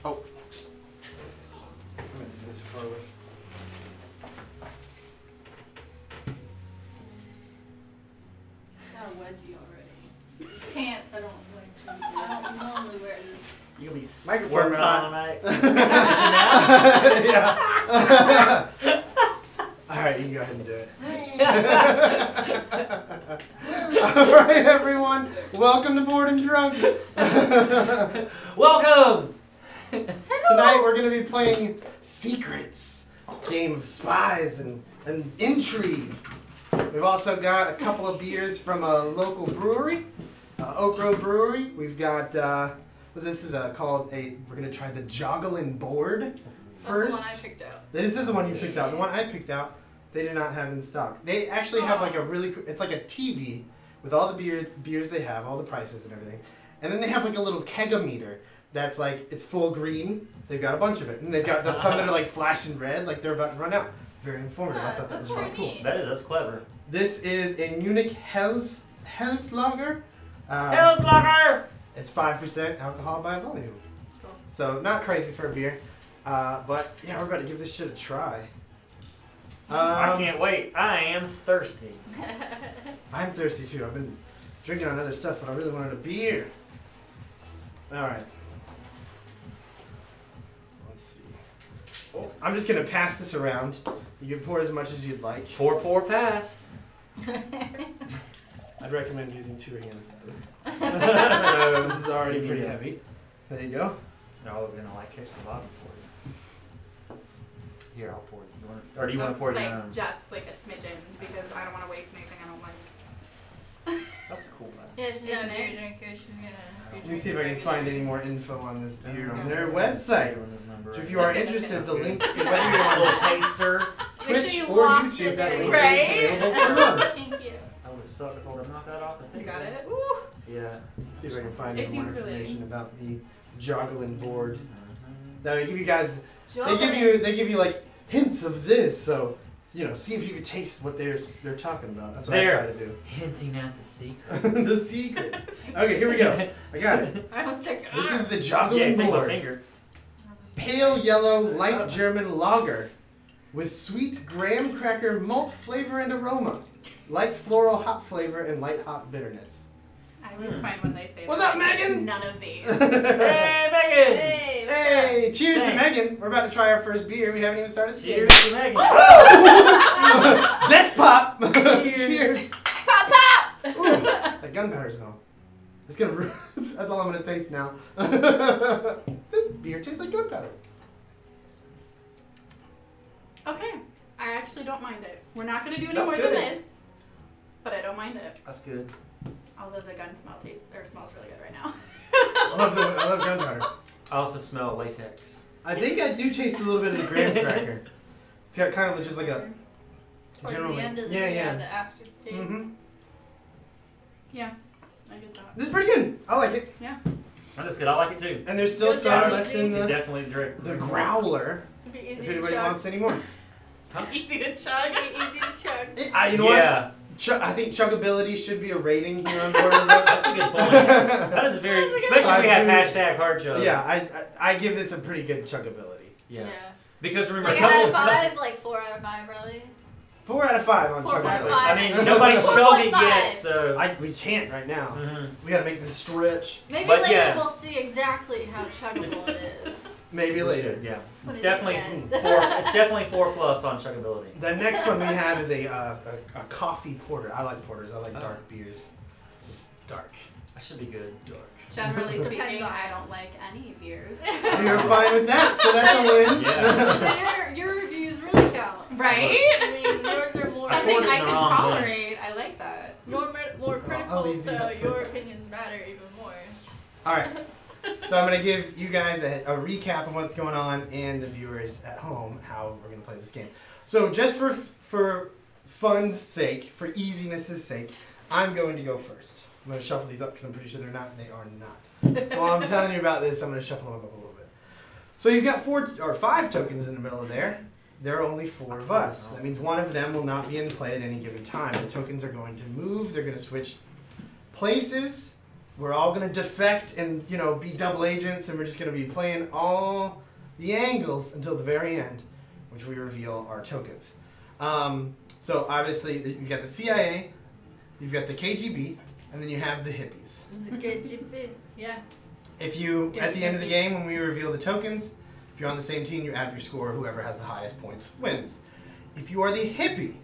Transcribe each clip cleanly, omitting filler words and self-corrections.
Oh. I'm going to do this far away. Got a wedgie already. Pants I don't like. I don't normally wear this. You'll be Microphone's squirming hot. all night. Yeah. All right, you can go ahead and do it. All right, everyone. Welcome to Bored and Drunk. Welcome! Tonight we're going to be playing Secrets, game of spies and intrigue. We've also got a couple of beers from a local brewery, Oak Grove Brewery. We've got, this is called we're going to try the Joggling Board first. That's the one I picked out. This is the one you picked out. The one I picked out, they did not have in stock. They actually have like a really, it's like a TV with all the beers they have, all the prices and everything. And then they have like a little kegometer that's like, it's full green. They've got a bunch of it. And they've got some that are like flashing red, like they're about to run out. Very informative. I thought that was really cool. That's clever. This is a Munich Hellslager. Hellslager! It's 5% alcohol by volume. Cool. So not crazy for a beer. But yeah, we're about to give this shit a try. I can't wait. I am thirsty. I'm thirsty too. I've been drinking on other stuff, but I really wanted a beer. Alright. Let's see. Oh, I'm just going to pass this around. You can pour as much as you'd like. Pour, pass. I'd recommend using 2 hands with this. So this is already pretty heavy. There you go. I was going to catch the bottom for you. Here, I'll pour it. Or do you want to pour it down? Just like a smidgen, because I don't want to waste anything I don't like. That's a cool glass. Yeah, she's not a beer drinker. She's gonna. Let me see if I can find any more info on this beer on their website. So if you are interested, the link, whether you're on little taster. Twitch you or walk YouTube, this that way. link Right? is available below. Thank you. I would suck if I would have knocked that off the You table. got it? Woo! Yeah. See if I can find It any more seems really- information about the Joggling Board. Now they give you guys, they Joggling. give you like hints of this, so see if you can taste what they're talking about. That's what I try to do. Hinting at the secret. The secret. Okay, here we go. I got it. I almost took it. This is the Yeah, Joggling take my Board. finger. Pale yellow, light German lager with sweet graham cracker malt flavor and aroma, light floral hop flavor, and light hop bitterness. I always find when they say What's that, up, I taste Megan? None of these. Hey, Megan! Hey, what's Hey, cheers Thanks. to Megan. We're about to try our first beer. We haven't even started. Cheers to Megan. Desk pop. Cheers. Cheers. up? Pop, pop! Ooh, that gunpowder smell. It's gonna. That's all I'm gonna taste now. This beer tastes like gunpowder. Okay, I actually don't mind it. We're not going to do any That's more good. than this, but I don't mind it. That's good. Although the gun smells really good right now. I love gunpowder. I also smell latex. I think I do taste a little bit of the graham cracker. It's got kind of just like a Towards general. the end of the, yeah. the aftertaste. Mm-hmm. Yeah, I get that. This is pretty good. I like it. Yeah. That's good. I like it too. And there's still Good some job. left in You can the definitely drink. growler. It'd be If easy anybody to chug. wants any more. Easy to chug. It'd be easy to chug. You know what? Yeah, I think chuggability should be a rating here on Board and that's a good point. That is a very, That's a good especially if we have point. hashtag hard chug. Yeah, I give this a pretty good chuggability. Yeah. Because remember, Like a couple out of of 5, like 4 out of 5, probably. 4 out of 5 on 4 out of chuggability. 5. I mean, nobody's chugged it 4.5. yet, so. We can't right now. Mhm. We gotta make this stretch. Maybe But later yeah. we'll see exactly how chuggable it is. Maybe later. Yeah. Put It's it definitely in. 4. It's definitely 4+ on chuggability. The next one we have is a coffee porter. I like porters. I like Oh. dark beers. It's dark. That should be good. Dark. Generally Depends speaking, on- I don't like any beers. You're fine with that, so that's a win. Yeah. So your reviews really count. Right? I mean, yours are more Something poured it I in the can wrong tolerate. I like that. more I'll critical, leave these so up for your you. opinions matter even more. All right. So I'm going to give you guys a recap of what's going on and the viewers at home how we're going to play this game. So just for fun's sake, for easiness' sake, I'm going to go first. I'm going to shuffle these up because I'm pretty sure they are not. So while I'm telling you about this, I'm going to shuffle them up a little bit. So you've got 5 tokens in the middle of there. There are only 4 of us. That means one of them will not be in play at any given time. The tokens are going to move. They're going to switch places. we're all gonna defect and be double agents, and we're just gonna be playing all the angles until the very end, which we reveal our tokens. So obviously you've got the CIA, you've got the KGB, and then you have the hippies. It's a good GP. Yeah. If you, at the end of the game, when we reveal the tokens, if you're on the same team, you add your score. Whoever has the highest points wins. If you are the hippie,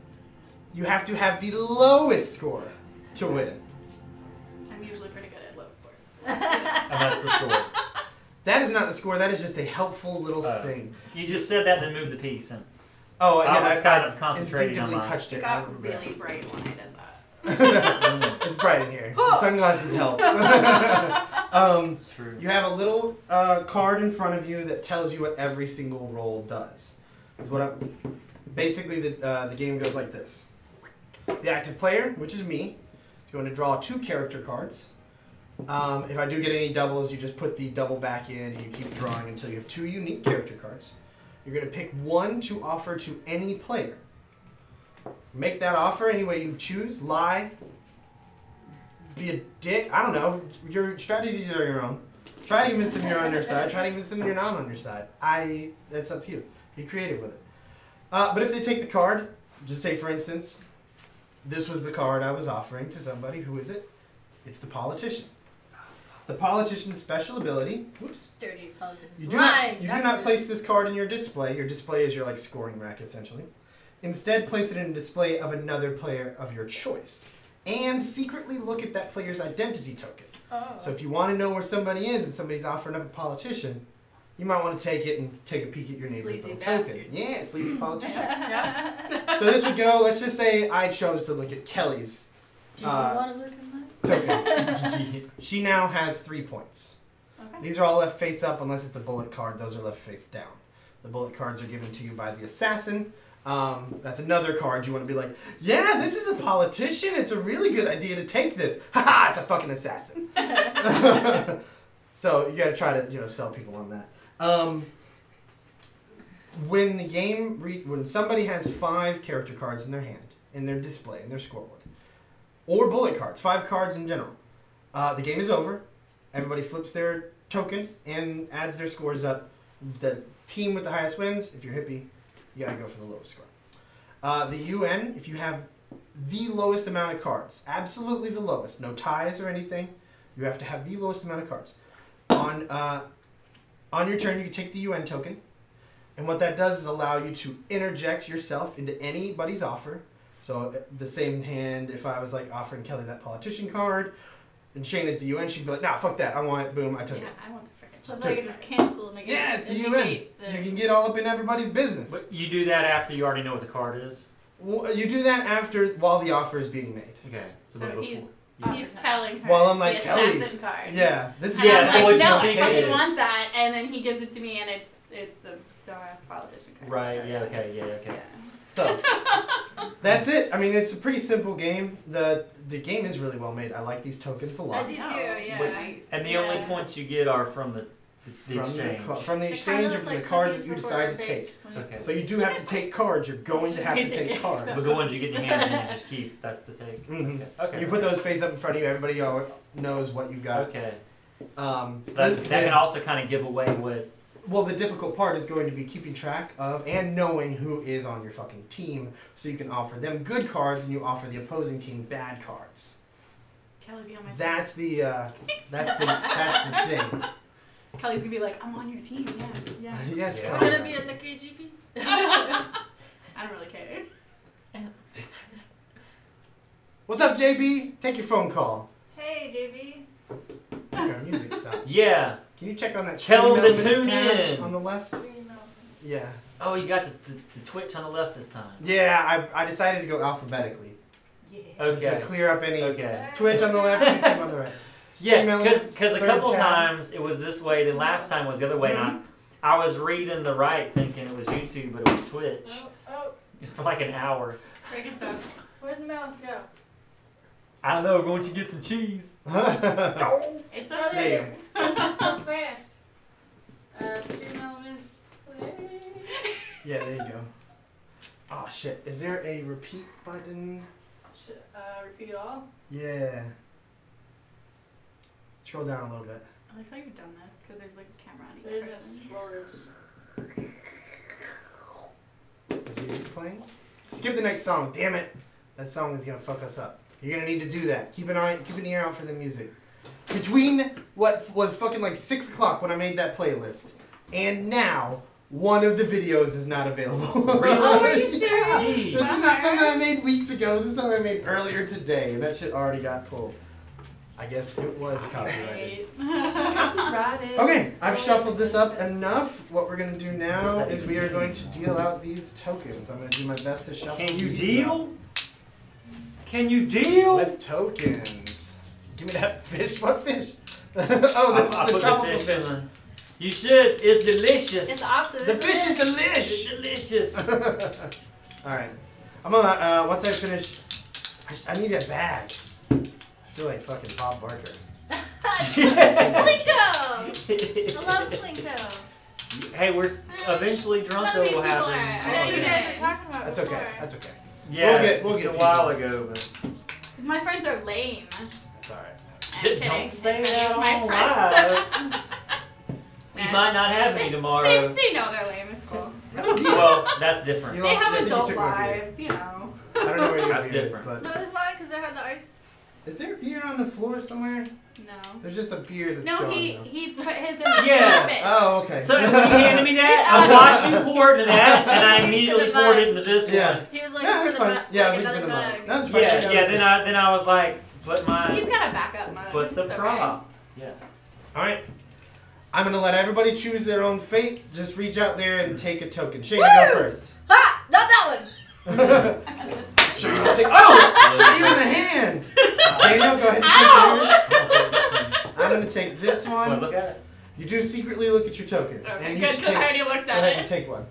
you have to have the lowest score to win. I'm usually pretty good at low scores. So And that's the score. That is not the score. That is just a helpful little thing. You just said that, then moved the piece. And Oh, I yeah, was kind of concentrating on instinctively mine. touched it it. got really bright when I did that. It's bright in here. The sunglasses help. It's true. You have a little card in front of you that tells you what every single roll does. Basically, the game goes like this. The active player, which is me, is going to draw 2 character cards. If I do get any doubles, you just put the double back in and you keep drawing until you have 2 unique character cards. You're going to pick one to offer to any player. Make that offer any way you choose. Lie. Be a dick. I don't know. Your strategies are your own. Try to convince them you're on their side. Try to convince them you're not on your side. That's up to you. Be creative with it. But if they take the card, just say for instance, this was the card I was offering to somebody. Who is it? It's the politician. The politician's special ability. Whoops. Dirty politician. You do not place this card in your display. Your display is your scoring rack essentially. Instead, place it in a display of another player of your choice, and secretly look at that player's identity token. Oh. So if you want to know where somebody is and somebody's offering up a politician, you might want to take it and take a peek at your neighbor's Sleazy little token. bastard. Yeah, sleazy politician. Yeah. So this would go. Let's just say I chose to look at Kelly's Do you want to look at mine? token. She now has 3 points. Okay. These are all left face up unless it's a bullet card. Those are left face down. The bullet cards are given to you by the assassin. That's another card you want to be like, yeah, this is a politician. It's a really good idea to take this. Haha, it's a fucking assassin. So you got to try to sell people on that. When the game when somebody has 5 character cards in their hand, in their display, in their scoreboard, or bullet cards, 5 cards in general, the game is over. Everybody flips their token and adds their scores up. The team with the highest wins. If you're hippie, you gotta go for the lowest score. The UN, if you have the lowest amount of cards, absolutely the lowest, no ties or anything, you have to have the lowest amount of cards. On your turn, you can take the UN token, and what that does is allow you to interject yourself into anybody's offer. So the same hand, if I was offering Kelly that politician card, and Shane is the UN, she'd be like, nah, fuck that, I want it, boom, I took Yeah, it. I want the frickin' So I could just cancel and negate. Yeah, it's the it UN. negates You it. can get all up in everybody's business. But you do that after you already know what the card is? Well, you do that while the offer is being made. Okay. So but before. he's Yeah. telling her Well, I'm it's like, the Kelly. assassin card. Yeah, this is And the I Yeah, was so like, what no, you I think fucking it is. want that, and then he gives it to me, and it's the dumbass politician card. Right, Sorry. yeah, okay, yeah, okay. Yeah. So that's it. I mean, it's a pretty simple game. The game is really well made. I like these tokens a I lot. do too, Oh, yeah. nice. And the Yeah. only points you get are from the exchange. From the It exchange kinda or from looks the like cards cookies that you before decide they're to take. baked when you- Okay. So you do have to take cards. You're going to have to take cards. But the ones you get in your hand and you just keep, that's the take. Mhm. Okay. You put those face up in front of you. Everybody knows what you've got. Okay. So So that can also kind of give away what. Well, the difficult part is going to be keeping track of and knowing who is on your fucking team, so you can offer them good cards and you offer the opposing team bad cards. Kelly be on my team. That's the thing. Kelly's gonna be like, I'm on your team. Yeah. Yes, Yeah. We're Kelly. gonna be at the KGB. I don't really care. What's up, JB? Take your phone call. Hey, JB. Our music stopped. Yeah. Can you check on that? Tell 'em to Stream tune Elements tab in. on the left. Green Mountain. Yeah. Oh, you got the Twitch on the left this time. Yeah, I decided to go alphabetically Yeah. Okay. to clear up any Okay. Twitch on the left, YouTube on the right. Yeah, Stream Elements, because a third couple tab. times it was this way, then last time was the other way. And I was reading the right thinking it was YouTube, but it was Twitch. Oh, For like an hour. Breaking stuff. where'd the mouse go? I don't know, we're going to get some cheese. It's Oh, okay. There you there it is. It's just so fast. Stream Elements. Play. Yeah, there you go. Oh shit! Is there a repeat button? Should, repeat all? Yeah. Scroll down a little bit. I like how you've done this because there's like a camera on each There's a person. scrollers. Is music playing? Skip the next song. Damn it! That song is gonna fuck us up. You're gonna need to do that. Keep an ear out for the music. Between what was fucking like 6 o'clock when I made that playlist, and now one of the videos is not available. Really? Oh, are you Yeah. Jeez. This is not something I made weeks ago. This is something I made earlier today, and that shit already got pulled. I guess it was copyrighted. Copyrighted. Okay, I've shuffled this up enough. What we're gonna do now is we are going to deal out these tokens. I'm gonna do my best to shuffle. Can you these deal? up Can you deal? with tokens? Give me that fish. What fish? Oh, I that's the put the tropical fish fish. in the. You should. It's delicious. It's awesome. The isn't fish is it? delish. It's delicious. All right. I'm gonna once I finish. I need a bag. I feel like fucking Bob Barker. Plinko! I love Plinko. Hey, we're eventually drunk. None Though of these will people happen. are. I know you guys are talking about That's before. okay. That's okay. Yeah, We'll it's get a while people. ago, but Because my friends are lame. That's all right. I'm kidding. don't say If any that of my on friends- live. You might not have any tomorrow. They know they're lame. It's cool. Well, that's different. You They lost- have I think you adult took my beer. lives, you know. I don't know where your That's beer different. is, but No, it's mine because I had the ice. is there beer on the floor somewhere? No. There's just a beer that's No, gone, he though. put his in the Yeah. fish. Oh, okay. So when you handed me that, I watched you pour it into that, and I Used to immediately the poured it vibes. into this Yeah. one. He was like, No, that's fine. Yeah, I was looking for the bag. mugs. That's fine. Yeah. Then I was like, put He's my, got a backup mug. put the It's okay. prop. Yeah. All right. I'm gonna let everybody choose their own fate. Just reach out there and take a token. Shane, you go first. Ha! Not that one! Sure, you take. Oh, shoot you in the hand. Daniel, go ahead and take yours. I'm gonna take this Well, one. look at it. You do secretly look at your token, Okay, and you good, should because take. I already looked Go ahead at and it. take one.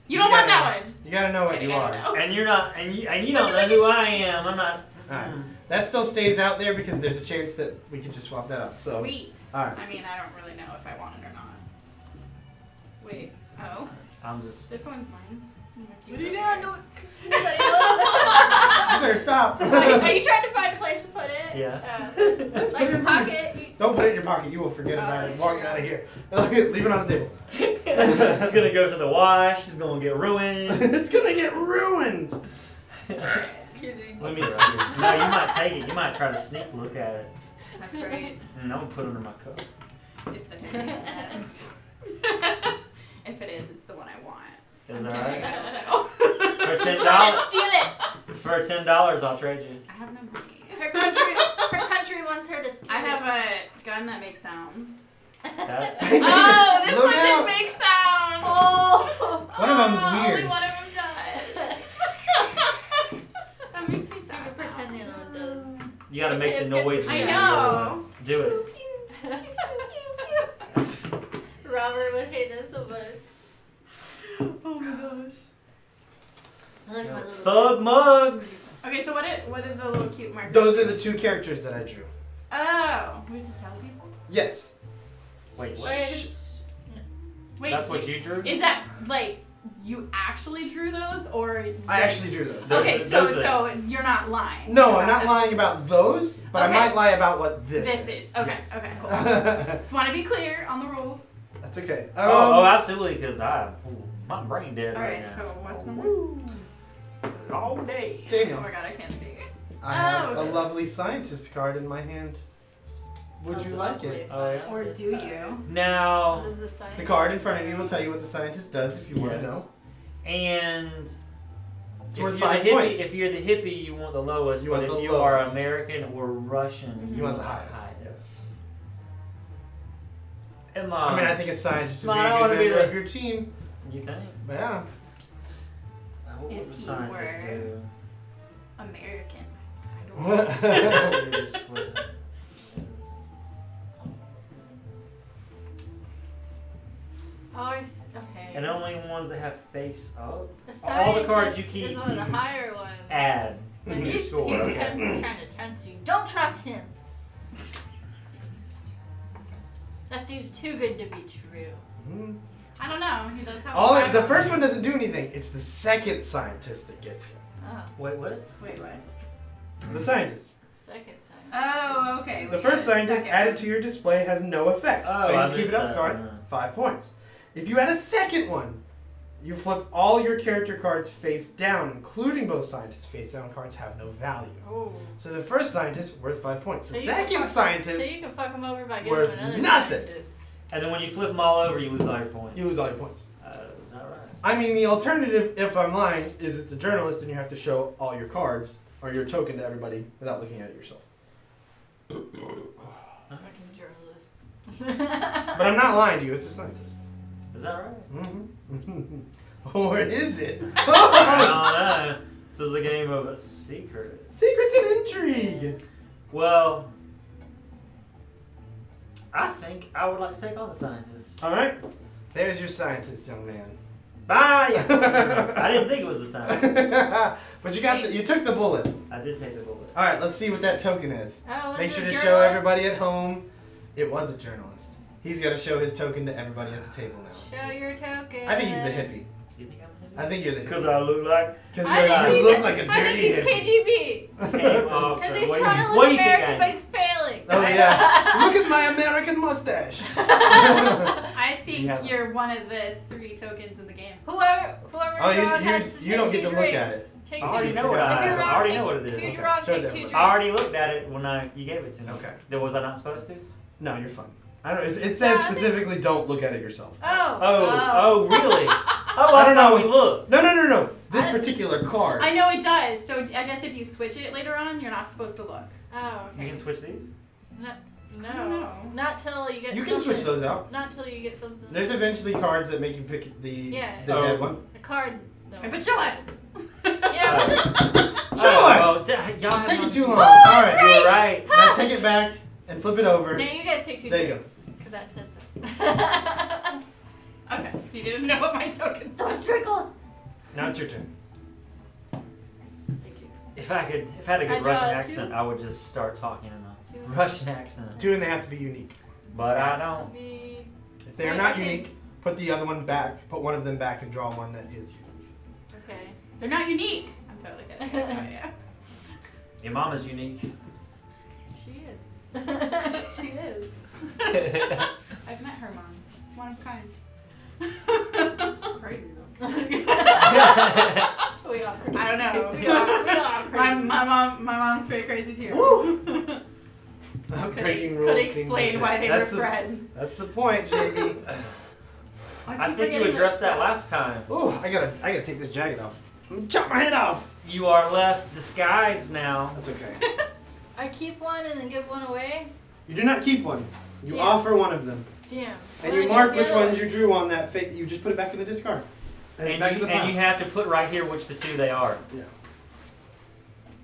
You don't want gotta- that one. You gotta know what Okay, you I are. don't know. And you're not, and you don't know who I am. I'm not. Alright. That still stays out there because there's a chance that we can just swap that up. So. Sweet. Alright. I mean, I don't really know if I want it or not. Wait. Oh. I'm just. This one's mine. What are you doing? Don't. You better stop. Are you trying to find a place to put it? Yeah. Like your pocket? Don't put it in your pocket. You will forget about it. Walk out of here. Leave it on the table. It's gonna go to the wash. It's gonna get ruined. It's gonna get ruined. Let me see. No, you might take it. You might try to sneak look at it. That's right. And I'm gonna put it under my coat. It's the If it is, it's the one I want. Is I'm that kidding, right? I don't know. For $10, Steal it! for $10, I'll trade you. I have no money. Her country wants her to steal I have a gun that makes sounds. That, Oh, this Look one out. didn't make sound. Oh! One of them's Only weird. one of them does. That makes me sad. You pretend the other one does. you gotta make the It's good. noise. when I you know. do it. Robert would hate that so much. Oh my gosh. I like my little Thug mugs. Okay, so what did the little cute markers? Those are the two characters that I drew. Oh, we have to tell people. Yes. Wait, what? Wait, That's what so- you drew? Is that like you actually drew those, or I actually drew those. Those- Okay, those so you're not lying. No, I'm about not it. lying about those, but Okay. I might lie about what this This is okay. Yes. Okay, cool. Just want to be clear on the rules. That's okay. Oh, absolutely, because my brain dead All right right, now. so what's Oh, number? all day. Oh Daniel, my god, I can't see. I have okay. a lovely scientist card in my hand. Would you like it? Oh, yeah. Or do you? Now, What does the sign The card in front of you will tell you what the scientist does if you want to Yes. know. and It's if worth you're, 5 the hippie, points. if you're the hippie, you want the lowest. You but want if the you are lowest. American or Russian, You want the high. highest. Yes. Am I mean, I think a scientist would be I a wanna good be member the- of your team. You think? Yeah. What If would the he scientist were- do? American. I don't know. Oh, okay. And only ones that have face up. The all the cards scientist you keep, is one of the you higher ones. add to your He's score. Okay. trying to tempt you. Don't trust him. That seems too good to be true. Mhm. I don't know. He does have. All a the first one doesn't do anything. It's the second scientist that gets you. Oh, Wait, what? Wait, what? The scientist. second scientist. Oh, okay. The first scientist added to your display has no effect. Oh, so you I just keep it missed up that. front, 5 points. If you add a second one, you flip all your character cards face down, including both scientists. Face down cards have no value. Oh. So the first scientist, worth 5 points. The So you can second fuck- scientist, So you can fuck them over by giving worth them another nothing. scientist. And then when you flip them all over, you lose all your points. you lose all your points. Is that right? I mean, the alternative, if I'm lying, is it's a journalist and you have to show all your cards or your token to everybody without looking at it yourself. Fucking journalist. But I'm not lying to you, it's a scientist. Is that right? Mm-hmm. Or is it? I don't know. This is a game of secrets. Secrets and intrigue! Well, I think I would like to take on the scientist. Alright, there's your scientist, young man. Bye! Yes. I didn't think it was the scientist. But you took the bullet. I did take the bullet. Alright, let's see what that token is. Oh, Make was sure it to a show journalist? everybody at home. It was a journalist. He's got to show his token to everybody at the table now. Show your token. I think he's the hippie. Do you think I'm I think you're the Because hippie. I look like Because I think you he's look like a I think dirty he's hippie. KGB. came off. Because the- he's what trying do to you- look what do you think American, I but am? he's failing. Oh yeah. Look at my American mustache. I think Yeah. you're one of the 3 tokens in the game. Whoever Oh, draws has to you don't take get to 2 look drinks. at it. Take I already two- know what If I you're wrong, already take- know what it If is. you Okay. draw, Show take it 2 to drinks. I already looked at it when you gave it to me. Okay. Was I not supposed to? No, you're fine. I don't. It No, says I think- specifically don't look at it yourself. Oh, really? Oh, I don't know. We looked. No. This particular card. I know it does. So I guess if you switch it later on, you're not supposed to look. Oh, You okay. can switch these. No. No. Not till you get You can something. switch those out. Not till you get something. There's eventually cards that make you pick the Yeah. the Oh. dead one. a card. No. Okay, but show us. Yeah, was it? Show us. Y'all have Take no- it too long. Oh, All right. You were right. Now take it back and flip it over. No, you guys take 2 There you drinks. Because that says it. Okay, so you didn't know what my token was. Those trickles. Now it's your turn. Thank you. If I had a I good draw Russian 2. accent, I would just start talking in a Two. Russian accent. 2 and they have to be unique. But I don't. Should be- If they are Wait, not okay. unique, put the other one back. Put one of them back and draw one that is unique. Okay. They're not unique. I'm totally kidding. Oh, yeah. Your mom is unique. She is. She is. I've met her mom. She's one of a kind. Crazy though. We are. I don't know. We are crazy. My mom's pretty crazy too. Woo! Could Breaking rules. seems explain legit. why they were That's the- friends. That's the point, JB. I keep think you forgetting addressed this that stuff. last time. Oh, I gotta take this jacket off. Chop my head off. You are less disguised now. That's okay. I keep one and then give one away. You do not keep one. You Damn. offer one of them, Damn. and What you do I mark do which the other ones one? you drew on that. You just put it back in the discard. And back you, in the and pile. you have to put right here which the 2 they are. Yeah.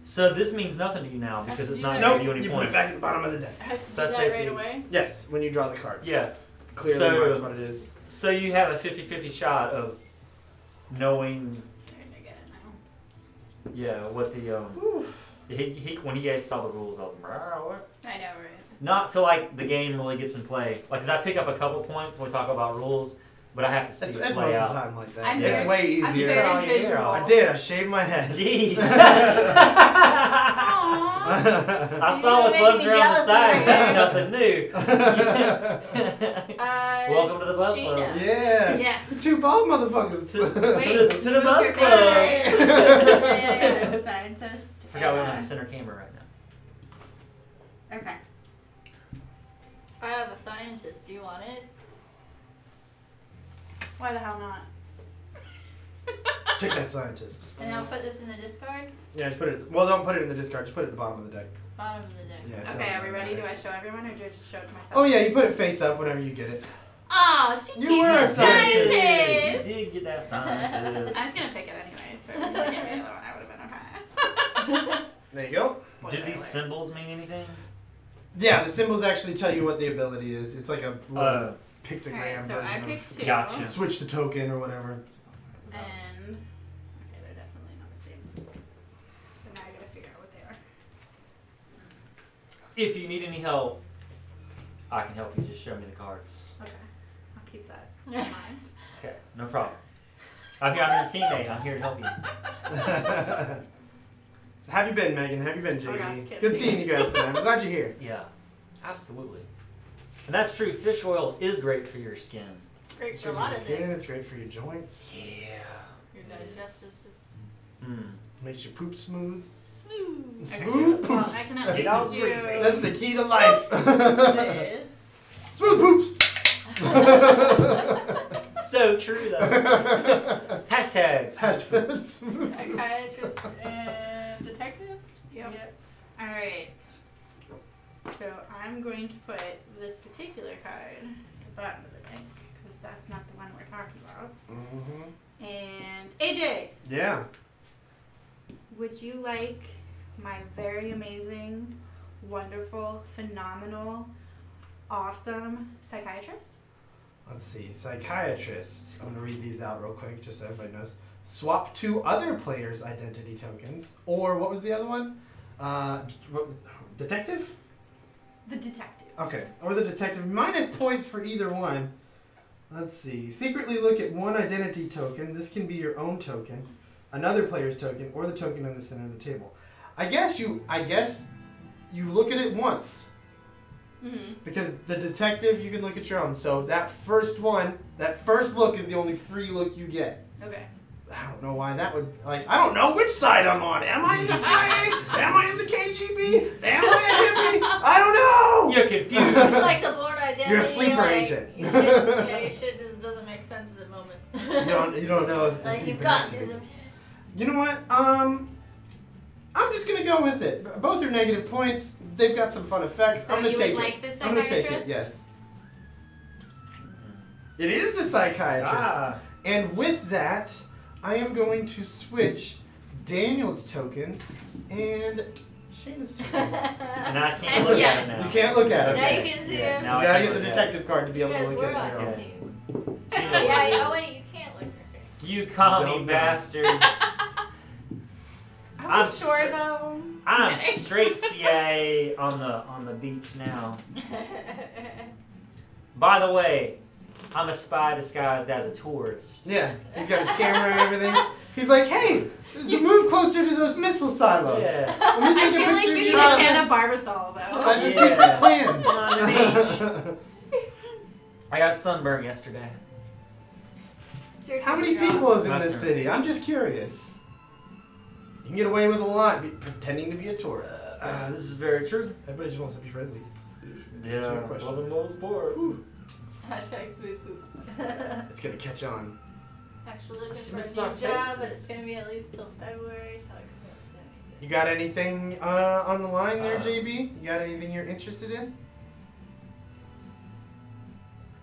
So this means nothing to you now because it's not Nope, going to give you any You put points. it back at the bottom of the deck. I have to So do that's that right basically- away. Yes, when you draw the cards. Yeah. Clearly So- mark what it is. So you have a 50-50 shot of knowing, Starting to get it now. yeah, what the Whew. he when he guys saw the rules, I was like, what? I know, right? Not till like the game really gets in play. Like, 'cause I pick up a couple points when we talk about rules, but I have to see It's it most play of the out. time like that. I'm It's very- way I'm easier. very Oh, yeah. visual. I did. I shaved my head. Jeez. Aww. I You're saw what's making me buzzing around the jealous side. over That's here. nothing new. Welcome to the Buzz Gina. Club. Yeah. Yes. The 2 bald motherfuckers. To, Wait, to the move Buzz your Club. Yeah, scientist. Forgot we don't have a center camera right now. Okay. I have a scientist. Do you want it? Why the hell not? Take that scientist. And I'll put this in the discard. Yeah, just put it. Well, don't put it in the discard. Just put it at the bottom of the deck. Bottom of the deck. Yeah. it Okay, doesn't are we really ready? Do matter. I show everyone or do I just show it to myself? Oh yeah, you put it face up whenever you get it. Oh, she You gave were me a a scientist. scientist. You did get that scientist. I was gonna pick it anyways, but if you gave me the other one, I would have been okay. There you go. Spoiler Do these alert. symbols mean anything? Yeah, the symbols actually tell you what the ability is. It's like a little pictogram Alright, so I version picked of 2. Gotcha. switch the token or whatever. And okay, they're definitely not the same. So now I gotta figure out what they are. If you need any help, I can help you. Just show me the cards. Okay, I'll keep that in mind. Okay, no problem. I'm your teammate. I'm here to help you. So have you been, Megan? Have you been, JD? Oh, gosh, It's kidding. good seeing you guys today. I'm glad you're here. Yeah, absolutely. And that's true. Fish oil is great for your skin. It's great It's for a great lot for of your skin. things. It's great for your joints. Yeah. Your digestive system. Mm. Makes your poop smooth. Smooth. Smooth Well, poops. I can at It least all do greasy. That's the key to life. this. Smooth poops. So true, though. Hashtags. Hashtag smooth poops. Psychiatrist and detective? Yep. All right. So I'm going to put this particular card at the bottom of the deck because that's not the one we're talking about. Mm-hmm. And AJ, Yeah. would you like my very amazing, wonderful, phenomenal, awesome psychiatrist? Let's see. Psychiatrist. I'm going to read these out real quick just so everybody knows. Swap 2 other players' identity tokens. Or what was the other one? Detective? The detective. Okay. Or the detective. Minus points for either one. Let's see. Secretly look at one identity token. This can be your own token, another player's token, or the token in the center of the table. I guess you look at it once. Mm-hmm. Because the detective, you can look at your own. So that first one, that first look is the only free look you get. Okay. I don't know why that would, like, I don't know which side I'm on. Am I in the CIA? Am I in the KGB? Am I a hippie? I don't know! You're confused. It's like the born identity. You're a sleeper like, agent. Your shit just doesn't make sense at the moment. You don't know if like it's you've even got active. to. You know what? I'm just gonna go with it. Both are negative points. They've got some fun effects. So I'm gonna you take would it. like this I'm gonna take it. psychiatrist? Yes. It is the psychiatrist. Ah. And with that, I am going to switch Daniel's token and Shayna's token. And I can't look at it now. You can't look at it. Now Okay. you can see Yeah, him. now You I gotta can get the look at detective card to be You able to guys look were at on it. Yeah. team. You know what it Yeah, oh is. wait, you can't look at her. You commie Don't know. bastard. I'm I'm sure though. I'm Okay. straight CIA on the beach now. By the way, I'm a spy disguised as a tourist. Yeah, he's got his camera and everything. He's like, hey, there's a move closer to those missile silos. Yeah. Let me I take feel a like picture you of need you a can of Barbasol though. by the Yeah. secret plans. On the I got sunburned yesterday. It's your How turn many to draw. people is in That's this her. city? I'm just curious. You can get away with a lot pretending to be a tourist. This is very true. Everybody just wants to be friendly. Yeah. Answer your question. Love and most poor. Hashtag smooth poops. It's gonna catch on. Actually looking She for a missed new our job, but faces. it's gonna be at least till February, so I can post anything. You got anything on the line there, Uh, JB? You got anything you're interested in?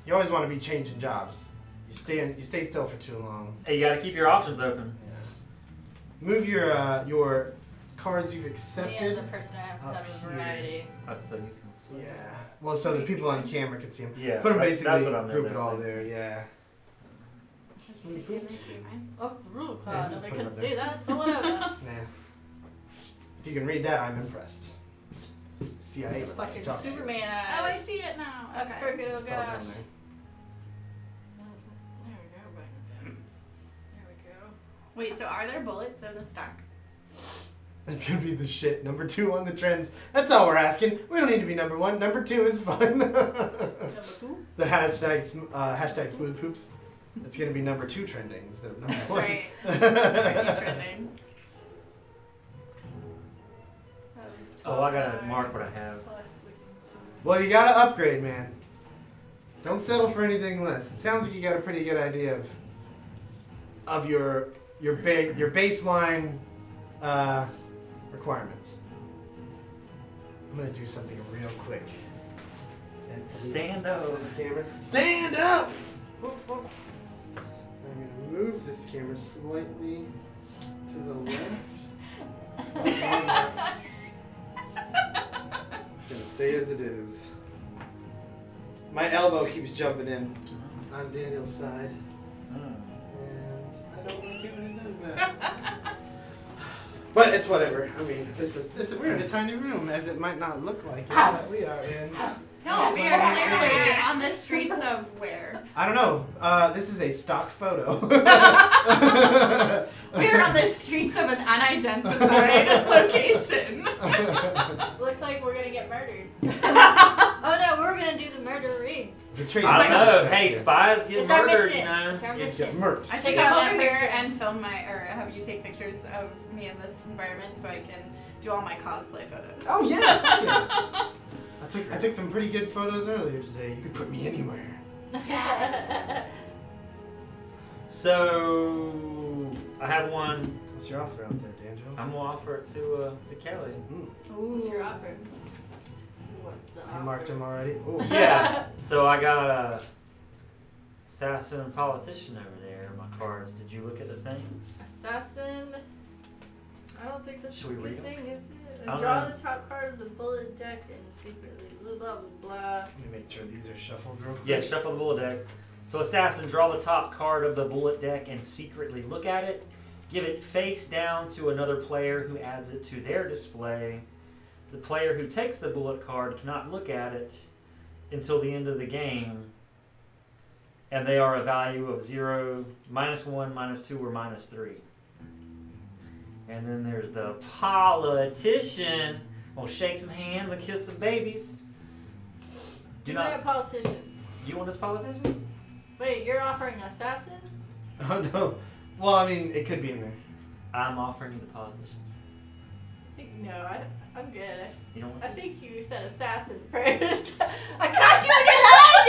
You always want to be changing jobs. You stay still for too long. Hey, you gotta keep your options open. Yeah. Move your cards you've Me and accepted. the person I have to Up have a here. variety. That's so you can see. Yeah. Well, so the people on camera can see them. Yeah. Put them that's basically, what I'm group there. it all there. Yeah. Just see, can they see mine? That's the rule Yeah, card. just Nobody put can it up see there. that, but whatever. Yeah. If you can read that, I'm impressed. CIA would like to Fucking talk to you. Superman Oh, I eyes. see it now. That's Okay. crooked, oh It's all gosh. down there. There we go, back with that. There we go. Wait, so are there bullets in the stock? That's gonna be the shit. Number 2 on the trends. That's all we're asking. We don't need to be number 1. Number 2 is fun. Number 2? The hashtag smooth poops. It's gonna be number 2 trending instead of number That's 1. right. Number 2 trending. Oh, I gotta mark what I have. Well, you gotta upgrade, man. Don't settle for anything less. It sounds like you got a pretty good idea of your baseline requirements. I'm gonna do something real quick. And Stand up. This camera. Stand up. Whoop, whoop. I'm gonna move this camera slightly to the left. It's gonna stay as it is. My elbow keeps jumping in on Daniel's side, Mm. and I don't like it when it does that. But it's whatever. I mean, we're in a tiny room, as it might not look like it, but we are in No, we are clearly on the streets of where? I don't know. This is a stock photo. We're on the streets of an unidentified location. Looks like we're gonna get murdered. Oh no, we're gonna do the murdering. I don't know. Hey, spies get It's our murdered, mission. you know. It's our Get mission. murked. I should Take come out over that here person. and film or have you take pictures of me in this environment so I can do all my cosplay photos. Oh yeah, fuck yeah. I took some pretty good photos earlier today. You could put me anywhere. So I have one. What's your offer out there, D'Angelo? I'm gonna offer it to Kelly. What's your offer? What's the offer? You marked him already? Ooh. Yeah. So I got a assassin and politician over there. My cards. Did you look at the things? Assassin. I don't think that's Should a we read good them? thing, is it? I don't Draw know. the top card of the bullet deck and secretly blah blah blah. Let me make sure these are shuffled real quick. Yeah. Shuffle the bullet deck. So assassin, draw the top card of the bullet deck and secretly look at it. Give it face down to another player who adds it to their display. The player who takes the bullet card cannot look at it until the end of the game. And they are a value of 0, -1, -2, or -3. And then there's the politician. We'll shake some hands and kiss some babies. Do You're a not. politician. Do you want this politician? Wait, you're offering assassin? Oh no. Well, I mean, it could be in there. I'm offering you the politician. No, I'm good. You don't want I this? think you said assassin first. I caught you in your lie,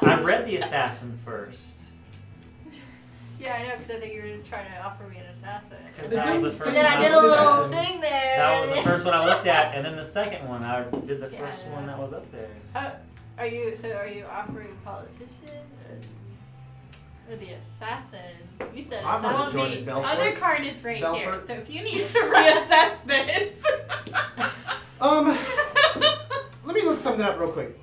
Daniel! I read the assassin first. Yeah, I know, because I think you were trying to offer me an assassin. Because It that was the didn't first And then one I I did a looked little at. thing there. That was the first one I looked at, and then the second one I did the Yeah, first I know. one that was up there. Are you offering politician or the assassin? You said I'm assassin. not Jordan the Belfort. other card is right here, Belfort. so if you need to reassess this. Let me look something up real quick.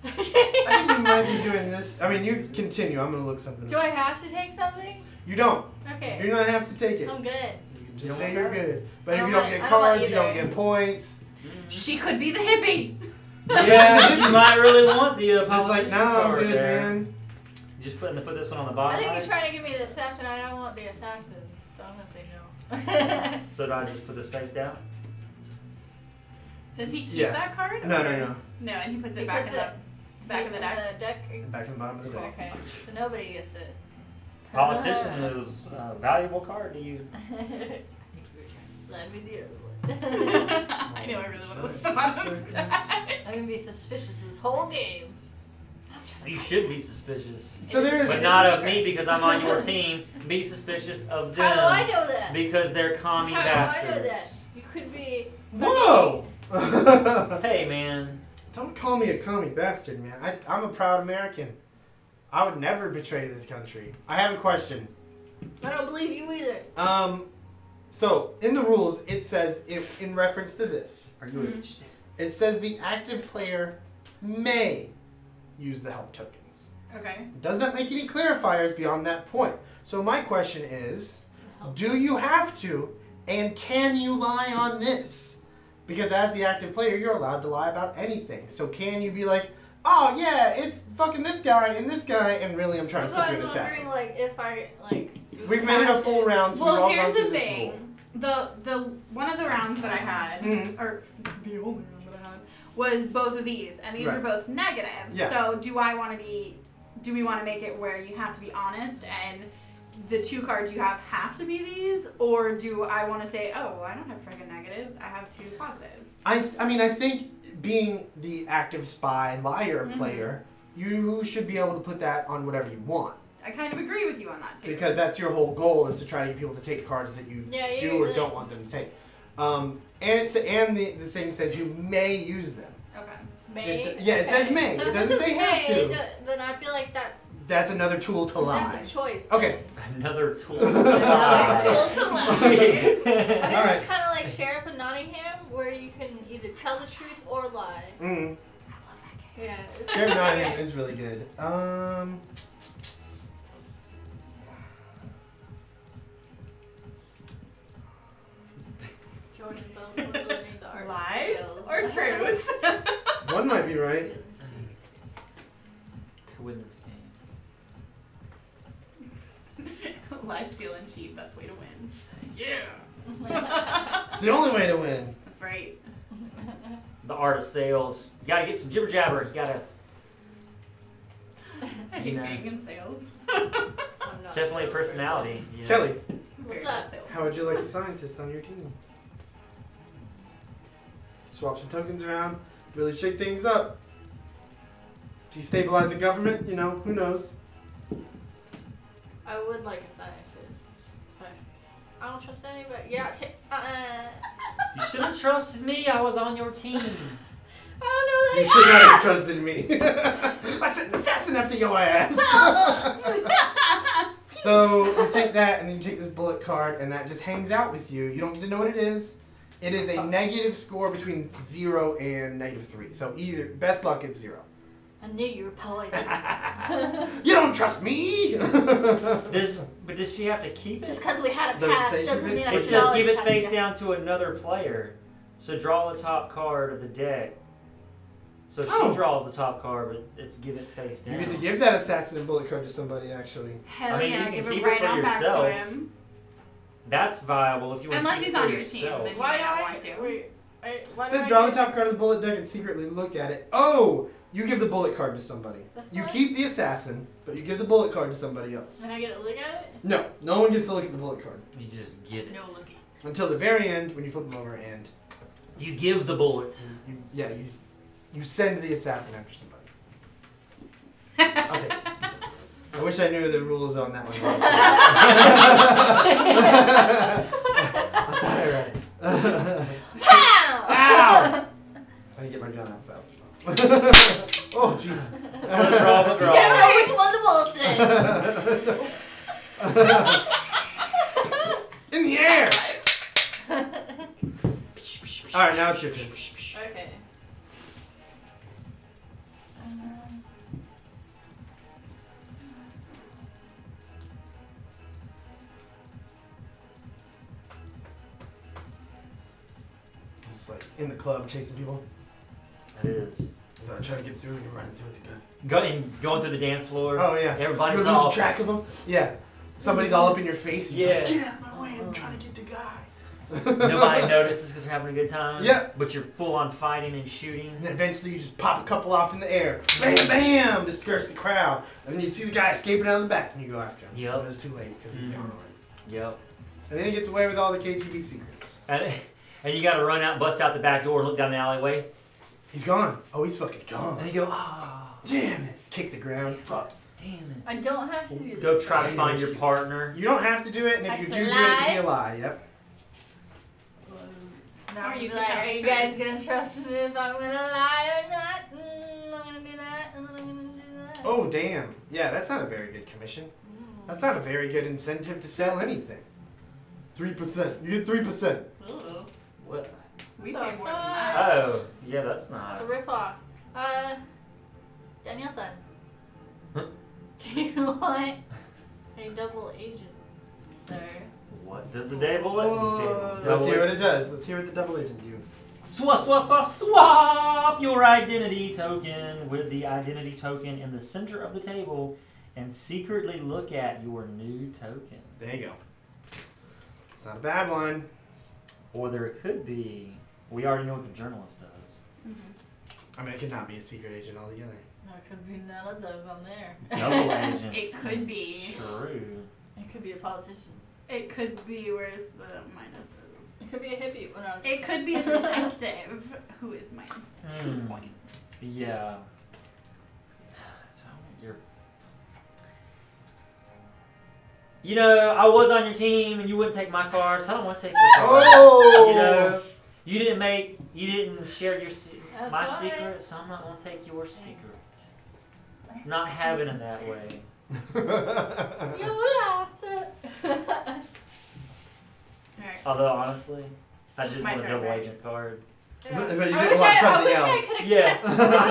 I think we might be doing this. I mean, you continue. I'm gonna look something Do up. I have to take something? You don't. Okay. You do not have to take it. I'm good. You can You just don't say want you're that? good. But I if don't you don't want- get I don't want cards, you don't either. get points. She could be the hippie. Yeah, you might really want the Just like, politician nah, I'm card good, there. man. You just put this one on the I bottom. think he's right? trying to give me the assassin. I don't want the assassin, so I'm gonna say no. So do I just put this face down? Does he keep Yeah. that card? No, or- no, no. No, and he puts it He back puts in the it back of the deck. deck. Back in the bottom of the deck. Okay, so nobody gets it. Politician is a valuable card to you. I think you were trying to slide me the other one. I know I really want to look at the bottom of the deck. I'm gonna be suspicious this whole game. You should be suspicious. So there is. But not of me because I'm on your team. Be suspicious of them. How do I know that? Because they're commie How do I know that? bastards. You could be. Whoa! Hey man. Don't call me a commie bastard, man. I'm a proud American. I would never betray this country. I have a question. I don't believe you either. So in the rules, it says in reference to this, Are you it says the active player may use the help tokens. Okay. It does not make any clarifiers beyond that point. So my question is, do you have to, and can you lie on this? Because as the active player, you're allowed to lie about anything. So can you be like, oh yeah, it's fucking this guy, and really I'm trying to That's why slip I you an was assassin. wondering, like, if I do We've made it a full have round, so we've Well, all here's gone through the this thing. rule. The one of the rounds that I had, Mhm. or the only round that I had, was both of these, and these Right. are both negatives. Yeah. So do we want to make it where you have to be honest and the two cards you have to be these, or do I want to say, oh, well, I don't have friggin' negatives, I have 2 positives. I mean, I think being the active spy liar player, you should be able to put that on whatever you want. I kind of agree with you on that too. Because that's your whole goal, is to try to get people to take cards that you Yeah, do or don't want them to take. And the thing says you may use them. Okay. May. It says may. So It if doesn't this is say have may, to. then I feel like That's another tool to lie. that's a choice. Okay. Another tool. Another tool to lie. I think Alright. it's kind of like Sheriff of Nottingham, where you can either tell the truth or lie. Mm. Yeah. Sheriff of Nottingham is really good. Jordan Belfort learning the art Lies skills. or truth. One might be right. To win this game. Lie, steal, and cheat. Best way to win. Yeah. It's the only way to win. That's right. The art of sales. You gotta get some jibber jabber. You gotta. I You hate know. being in sales. I'm It's not definitely a salesperson. personality. Yeah. Kelly, What's Very up? good sales. how would you like the scientists on your team? Swap some tokens around, really shake things up. Destabilize the government, you know, who knows? I would like a scientist, but I don't trust anybody. Yeah, You should have trusted me. I was on your team. I don't know You should not have trusted me. I sent an assassin after your ass. So you take that and then you take this bullet card and that just hangs out with you. You don't get to know what it is. It is a negative score between 0 and -3. So either, best luck, it's 0. I knew you were poison. You don't trust me? But does she have to keep it? Just because we had a Does it past say keep doesn't it? mean I It should says always give it trust face you. down to another player. So draw the top card of the deck. So Oh. she draws the top card, but it's give it face You down. get to give that assassin a bullet card to somebody, actually. Hell I mean, yeah, you can give keep it it right for on back to yourself. him. That's viable if you want Unless to keep he's it for on your yourself. team, then Why you do might not I want to. wait? Why It do says I draw the get- top card of the bullet deck and secretly look at it. Oh! You give the bullet card to somebody. That's You fine. keep the assassin, but you give the bullet card to somebody else. Can I get a look at it? No, no one gets to look at the bullet card. You just get it. No looking. Until the very end when you flip them over and You give the bullet. you send the assassin after somebody. I'll take it. I wish I knew the rules on that one. I thought I read it. Pow! Ow! I didn't get my gun out fast. Oh, jeez. So draw the You draw. don't know which one the bullet's in. In the air! Alright, now it's your turn. Okay. It's like in the club chasing people. It is. I'm trying to get through and you're running through with the gun. Going through the dance floor. Oh, yeah. Everybody's You're all losing track of them? Yeah. Somebody's all up in your face. And you're Yeah. like, get out of my way, I'm trying to get the guy. nobody notices because they're having a good time. Yeah. But you're full on fighting and shooting. And then eventually you just pop a couple off in the air. Bam, bam! Disperse the crowd. And then you see the guy escaping out of the back and you go after him. Yep. But it's too late because he's Mhm. gone already. Yep. And then he gets away with all the KGB secrets. And you got to run out, bust out the back door, and look down the alleyway, He's gone. Oh, he's fucking and gone. you go, ah, Damn it. Kick the ground. Fuck. damn it. I don't have to do this. Go try to I find know your you- partner. You don't have to do it, and if I you can do do it, it can be a lie. lie. Yep. Now Or you you can like, tell are the you truth. guys gonna trust me if I'm gonna lie or not? I'm gonna do that, and then I'm gonna do that. Oh, damn. Yeah, that's not a very good commission. That's not a very good incentive to sell anything. 3%. You get 3%. Ooh. What? We The pay more than fuck? that. Oh, yeah, that's not. That's a ripoff. Danielson. Huh? Do you want a double agent, sir? What does a day bullet? Whoa. Let's hear what it does. Let's hear what the double agent do. Swap your identity token with the identity token in the center of the table and secretly look at your new token. There you go. It's not a bad one. Or there could be, we already know what the journalist does. I mean, it could not be a secret agent altogether. There could be none of those on there. Double agent. It could be. True. It could be a politician. It could be. Where's the minuses? It could be a hippie. Well, no, It could be a detective who is minus 2 Hmm. points. Yeah. You're. You know, I was on your team and you wouldn't take my card, so I don't want to take your card. Oh! You know, you didn't share your That's my fine. secret, so I'm not gonna take your secret. Not having it that way. you lost it. Alright. Although honestly, I just My want a turn, double right? agent card. But you I didn't wish want I something wish else. I could have Yeah. I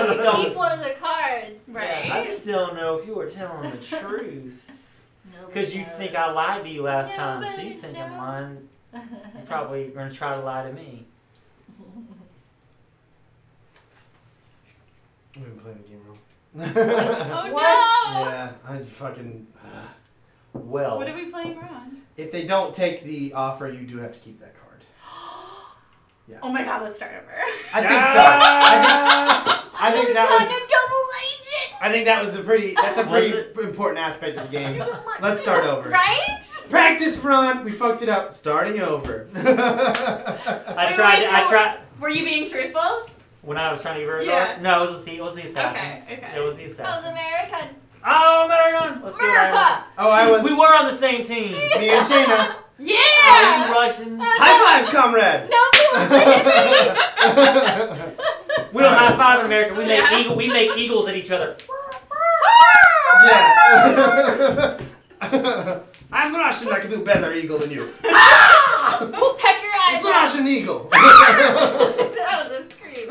just don't. keep one of the cards. Right. I just don't know if you were telling the truth. Nobody Because you knows. think I lied to you last time, so you Nobody think I'm knows. lying. You're probably going to try to lie to me. We've been playing the game wrong. Oh What? Yeah, I fucking. Well, What are we playing wrong? If they don't take the offer, you do have to keep that card. Yeah. Oh my god, let's start over. I think so. I think that was. I think that was a pretty. That's a pretty important aspect of the game. Let's start over. Right? Practice run. We fucked it up. Starting over. I tried. Were you being truthful? When I was trying to give her a Yeah. card? No, it was the assassin. Okay. It was the That was assassin. American. Oh, American! Let's see what I America. Oh, I was. We were on the same team. Me and Shayna. Yeah! Oh, you Russians. High five, comrade. Nobody wants to hit me. We don't high five in America. We make eagles at each other. Yeah. I'm Russian. I can do better eagle than you. We'll peck your eyes It's a out. Russian eagle. That was a scream.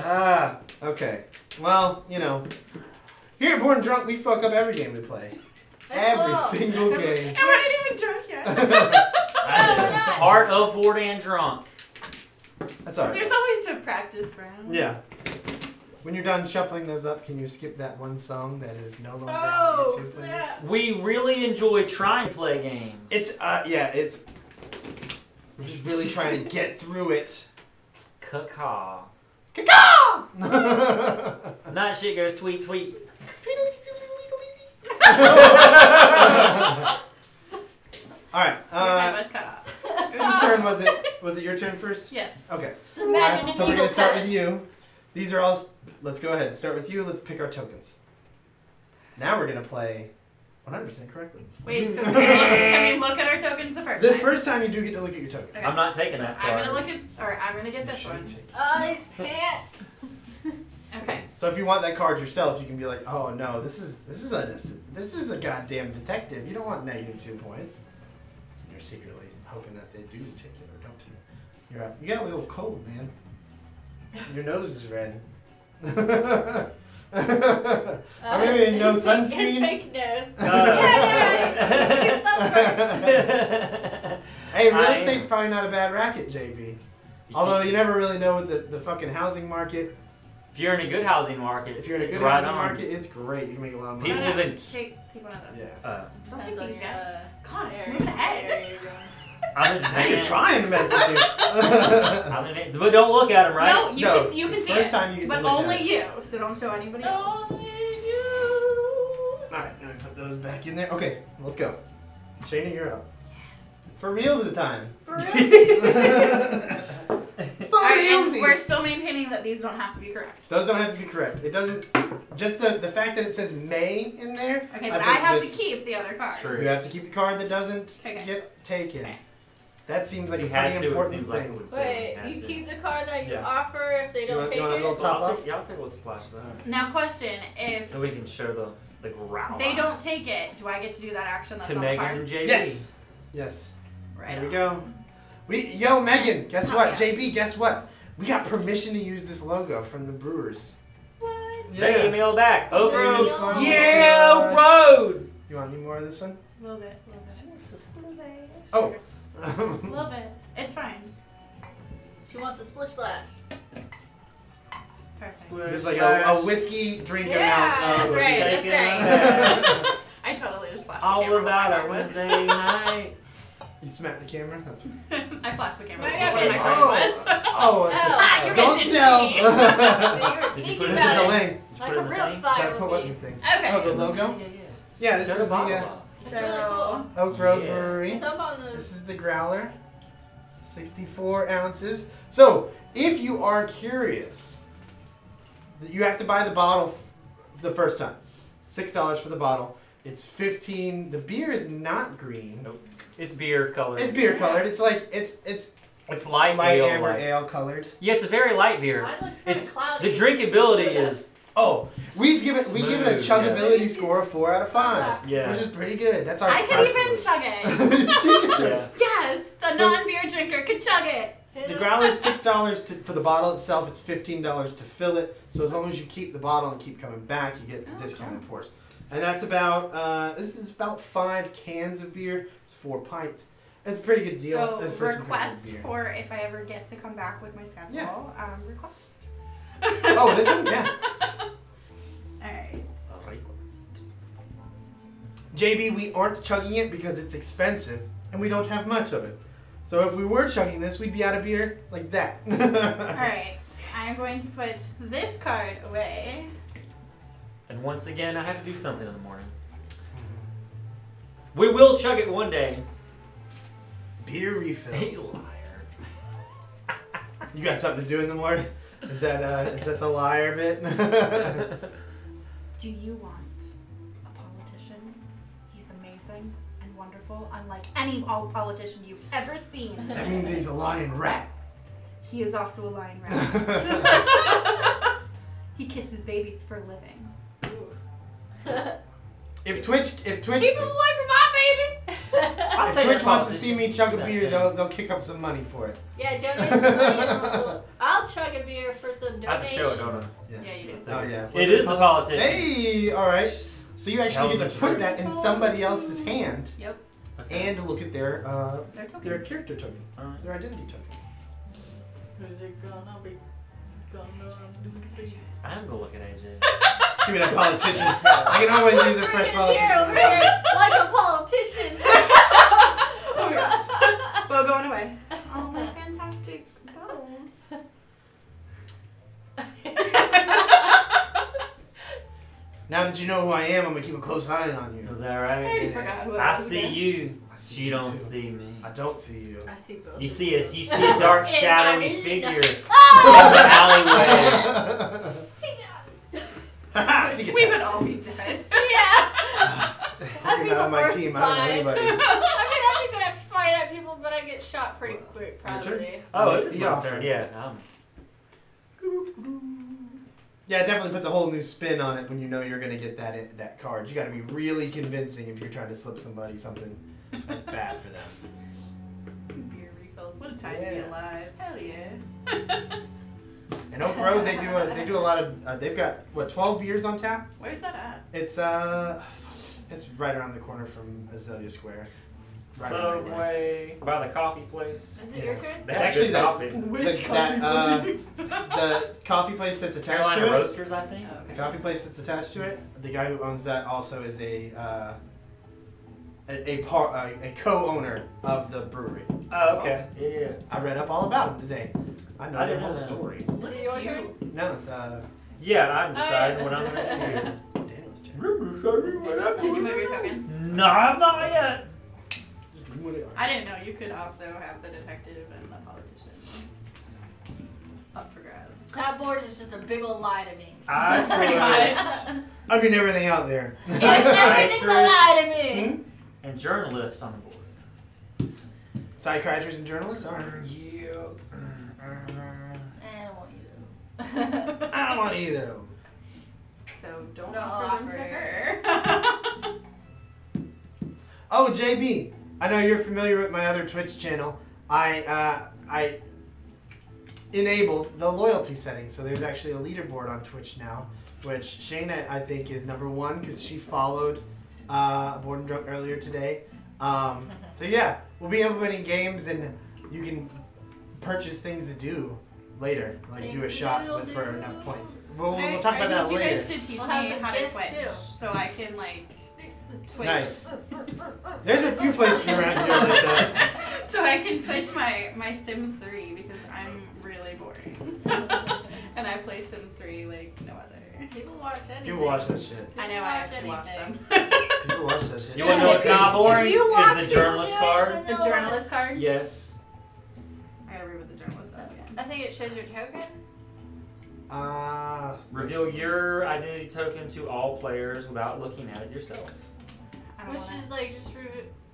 Ah. Okay. Well, you know, here at Born Drunk, we fuck up every game we play. Every single game. And we're not even drunk yet. Art of bored and drunk. That's alright. There's always a practice round. Yeah. When you're done shuffling those up, can you skip that one song that is no longer on Oh, YouTube, please? snap. We really enjoy trying to play games. It's we're just really trying to get through it. Caw. Caw! Not shit goes tweet tweet. Alright, My voice cut off. whose turn was it? Was it your turn first? Yes. Okay. Just imagine So an we're eagle gonna start cut. with you. These are all. Let's go ahead. Start with you. Let's pick our tokens. Now we're gonna play 100% correctly. Wait, so can we look at our tokens the first This time? first time you do get to look at your token. Okay. I'm not taking So that I'm card. gonna look at, or I'm gonna get You this should one. take it. Oh, these pants. Okay. So if you want that card yourself, you can be like, oh no, this is a goddamn detective. You don't want -2 points. And you're secretly hoping that they do take it or don't take it. You're up. You got a little cold, man. Your nose is red. Or maybe no His sunscreen. fake nose. Yeah. He's sunburned. Hey, real I- estate's probably not a bad racket, JB. Although you never really know with the fucking housing market. If you're in a good housing market, If you're in a it's good right housing on. market, it's great. You can make a lot of money. People have been. Take one of those. Yeah. Don't take Depends on these your, guys. Gosh, area- move ahead. area you're going. I'm Now you're advanced. trying to mess with me. I'm advanced. But don't look at him, right? No, you No, can you can it's see first it, time you get to but look at only it. you. So don't show anybody else. Only you. Alright, now put those back in there. Okay, let's go. Shayna, you're up. For real this time. For real? For Alright, and realsies. we're still maintaining that these don't have to be correct. Those don't have to be correct. It doesn't. Just the fact that it says May in there. Okay, but I think have to just- keep the other card. True. You have to keep the card that doesn't Okay. get taken. Okay. That seems like You a had pretty to. It important seems like it thing. would say Wait, you had you to. keep the card that you Yeah. offer if they You don't want- take you want a it? little top off? Yeah, I'll take a little splash of that. Now, question: if So we can show the growl. they don't take it, do I get to do that action that's To on the Megan card? and JB. Yes. Yes. Right. There we on. go. Yo, Megan. Guess Oh, what? yeah. JB. Guess what? We got permission to use this logo from the Brewers. What? They email back. Oak They Road. respond Yeah, to us. Oak Road. You want any more of this one? A little bit. A little bit. Oh. A little bit. It's fine. She wants a splish splash. Perfect. There's like a whiskey drink Yeah, amount. That's of right. Take That's it right. back. I totally just flashed the All camera. about when a my card was- Wednesday night. You smacked the camera. That's. I flashed the camera. Smack when it. my card was. Oh, it's Ah, you a, guys don't didn't tell. see. So you were Did you sneaky put it There's in a about it. delay. Like put it a in the real thing? spy That put what in movie. the thing? Okay. Oh, the logo. Yeah, this Show is the the bottle box. It's really cool. Oak Road Yeah. Brewery. It's up on the. This is the growler, 64 ounces. So, if you are curious, you have to buy the bottle the first time. $6 for the bottle. It's 15. The beer is not green. Nope. It's beer colored. It's beer colored. It's like it's It's light, light ale. amber Like. ale colored. Yeah, it's a very light beer. Mine looks kind It's of cloudy. the drinkability is Oh, we give it a Smooth, yeah. chuggability score of 4 out of 5, Yeah. which is pretty good. That's our I could first even one. chug it. She can chug it. yeah. Yes, the So- non-beer drinker could chug it. The growler's $6 for the bottle itself. It's $15 to fill it. So as long as you keep the bottle and keep coming back, you get Oh, discounted pours. And that's about this is about 5 cans of beer. It's 4 pints. It's a pretty good deal. So for some pretty good request beer. for if I ever get to come back with my schedule. Yeah. Request. Oh, this one? Yeah. Alright. Request. JB, we aren't chugging it because it's expensive and we don't have much of it. So if we were chugging this, we'd be out of beer like that. Alright. I'm going to put this card away. And once again, I have to do something in the morning. We will chug it one day. Beer Hey, refills. liar. You got something to do in the morning? Is that the liar bit? Do you want a politician? He's amazing and wonderful, unlike any politician you've ever seen. That means he's a lying rat. He is also a lying rat. He kisses babies for a living. If Twitch, Keep him away from my baby. I'll if take Twitch that wants to politician. see me chug a beer, Yeah. they'll kick up some money for it. Yeah, donate some money. I'll chug a beer for some donations. I have to show it, don't I? Yeah, you do. Oh yeah. It is the politician. Hey, all right. So you actually Tell get to the put truth. that in somebody else's hand Yep. Okay. and look at their They're token. their character token, Alright. their identity token. Who's it gonna be? I'm gonna look at AJ. Give me that politician. I can always use a fresh Here over politician. here, like a politician. Oh my gosh. Bo going away. Oh my fantastic Bo. Now that you know who I am, I'm gonna keep a close eye on you. Is that I right? already forgot who I I was see again. you. I see You you don't too. see me. I don't see you. I see both. You see a dark, shadowy In my figure in vision. the alleyway. Sneak We attack. would all be dead. Yeah. I'd You're be not the on my worst team. I don't know spy. anybody. I'd be good at spying at people, but I get shot pretty quick, probably. Oh, it is The my offer. turn. Yeah. Yeah, it definitely puts a whole new spin on it when you know you're gonna get that card. You got to be really convincing if you're trying to slip somebody something that's bad for them. Beer refills. What a time to be Yeah. alive. Hell yeah. And Oak Road, they do a lot of. They've got what 12 beers on tap. Where's that at? It's right around the corner from Azalea Square. Right on the Subway by the coffee place. Is it your Yeah. turn? They It's have actually good the- coffee. The coffee place that's attached Carolina to it. Roasters, I think. Oh, The okay. coffee place that's attached to it. The guy who owns that also is a co-owner of the brewery. Oh, okay. Yeah. I read up all about him today. I know I the didn't whole know that. story. Is it your turn? No, it's Yeah, I'm deciding yeah. what I'm gonna Daniel's turn. do. Did you move your tokens? No, I'm not yet. Just leave them where they are. I didn't know you could also have the detective and the politician up for grabs. That board is just a big old lie to me. I Pretty put much. I mean everything out there. Everything's a lie to me. Hmm? and journalist on the board. Psychiatrists and journalists are. Yeah. I don't want you I don't want either of them. So don't No offer them to offer. her. Oh, JB, I know you're familiar with my other Twitch channel. I enabled the loyalty settings, so there's actually a leaderboard on Twitch now, which Shayna I think is #1 because she followed Board and Drunk earlier today. So yeah, we'll be implementing games, and you can purchase things to do later, like do a Things shot to with, for do. enough points. We'll I talk about that need you later. guys to teach We'll me have some how to gifts, Twitch, too. so I can like Twitch. Nice. There's a few places around here like that. So I can Twitch my Sims 3 because I'm really boring, and I play Sims 3 like no other. People watch anything. People watch that shit. I know I actually watch them. People watch that shit. You wanna know what's not boring? If you watch Is the journalist people do it, card? then The they'll journalist card. Yes. I gotta read what the journalist does again. I think it shows your token. Reveal your identity token to all players without looking at it yourself. I don't Which wanna- is like just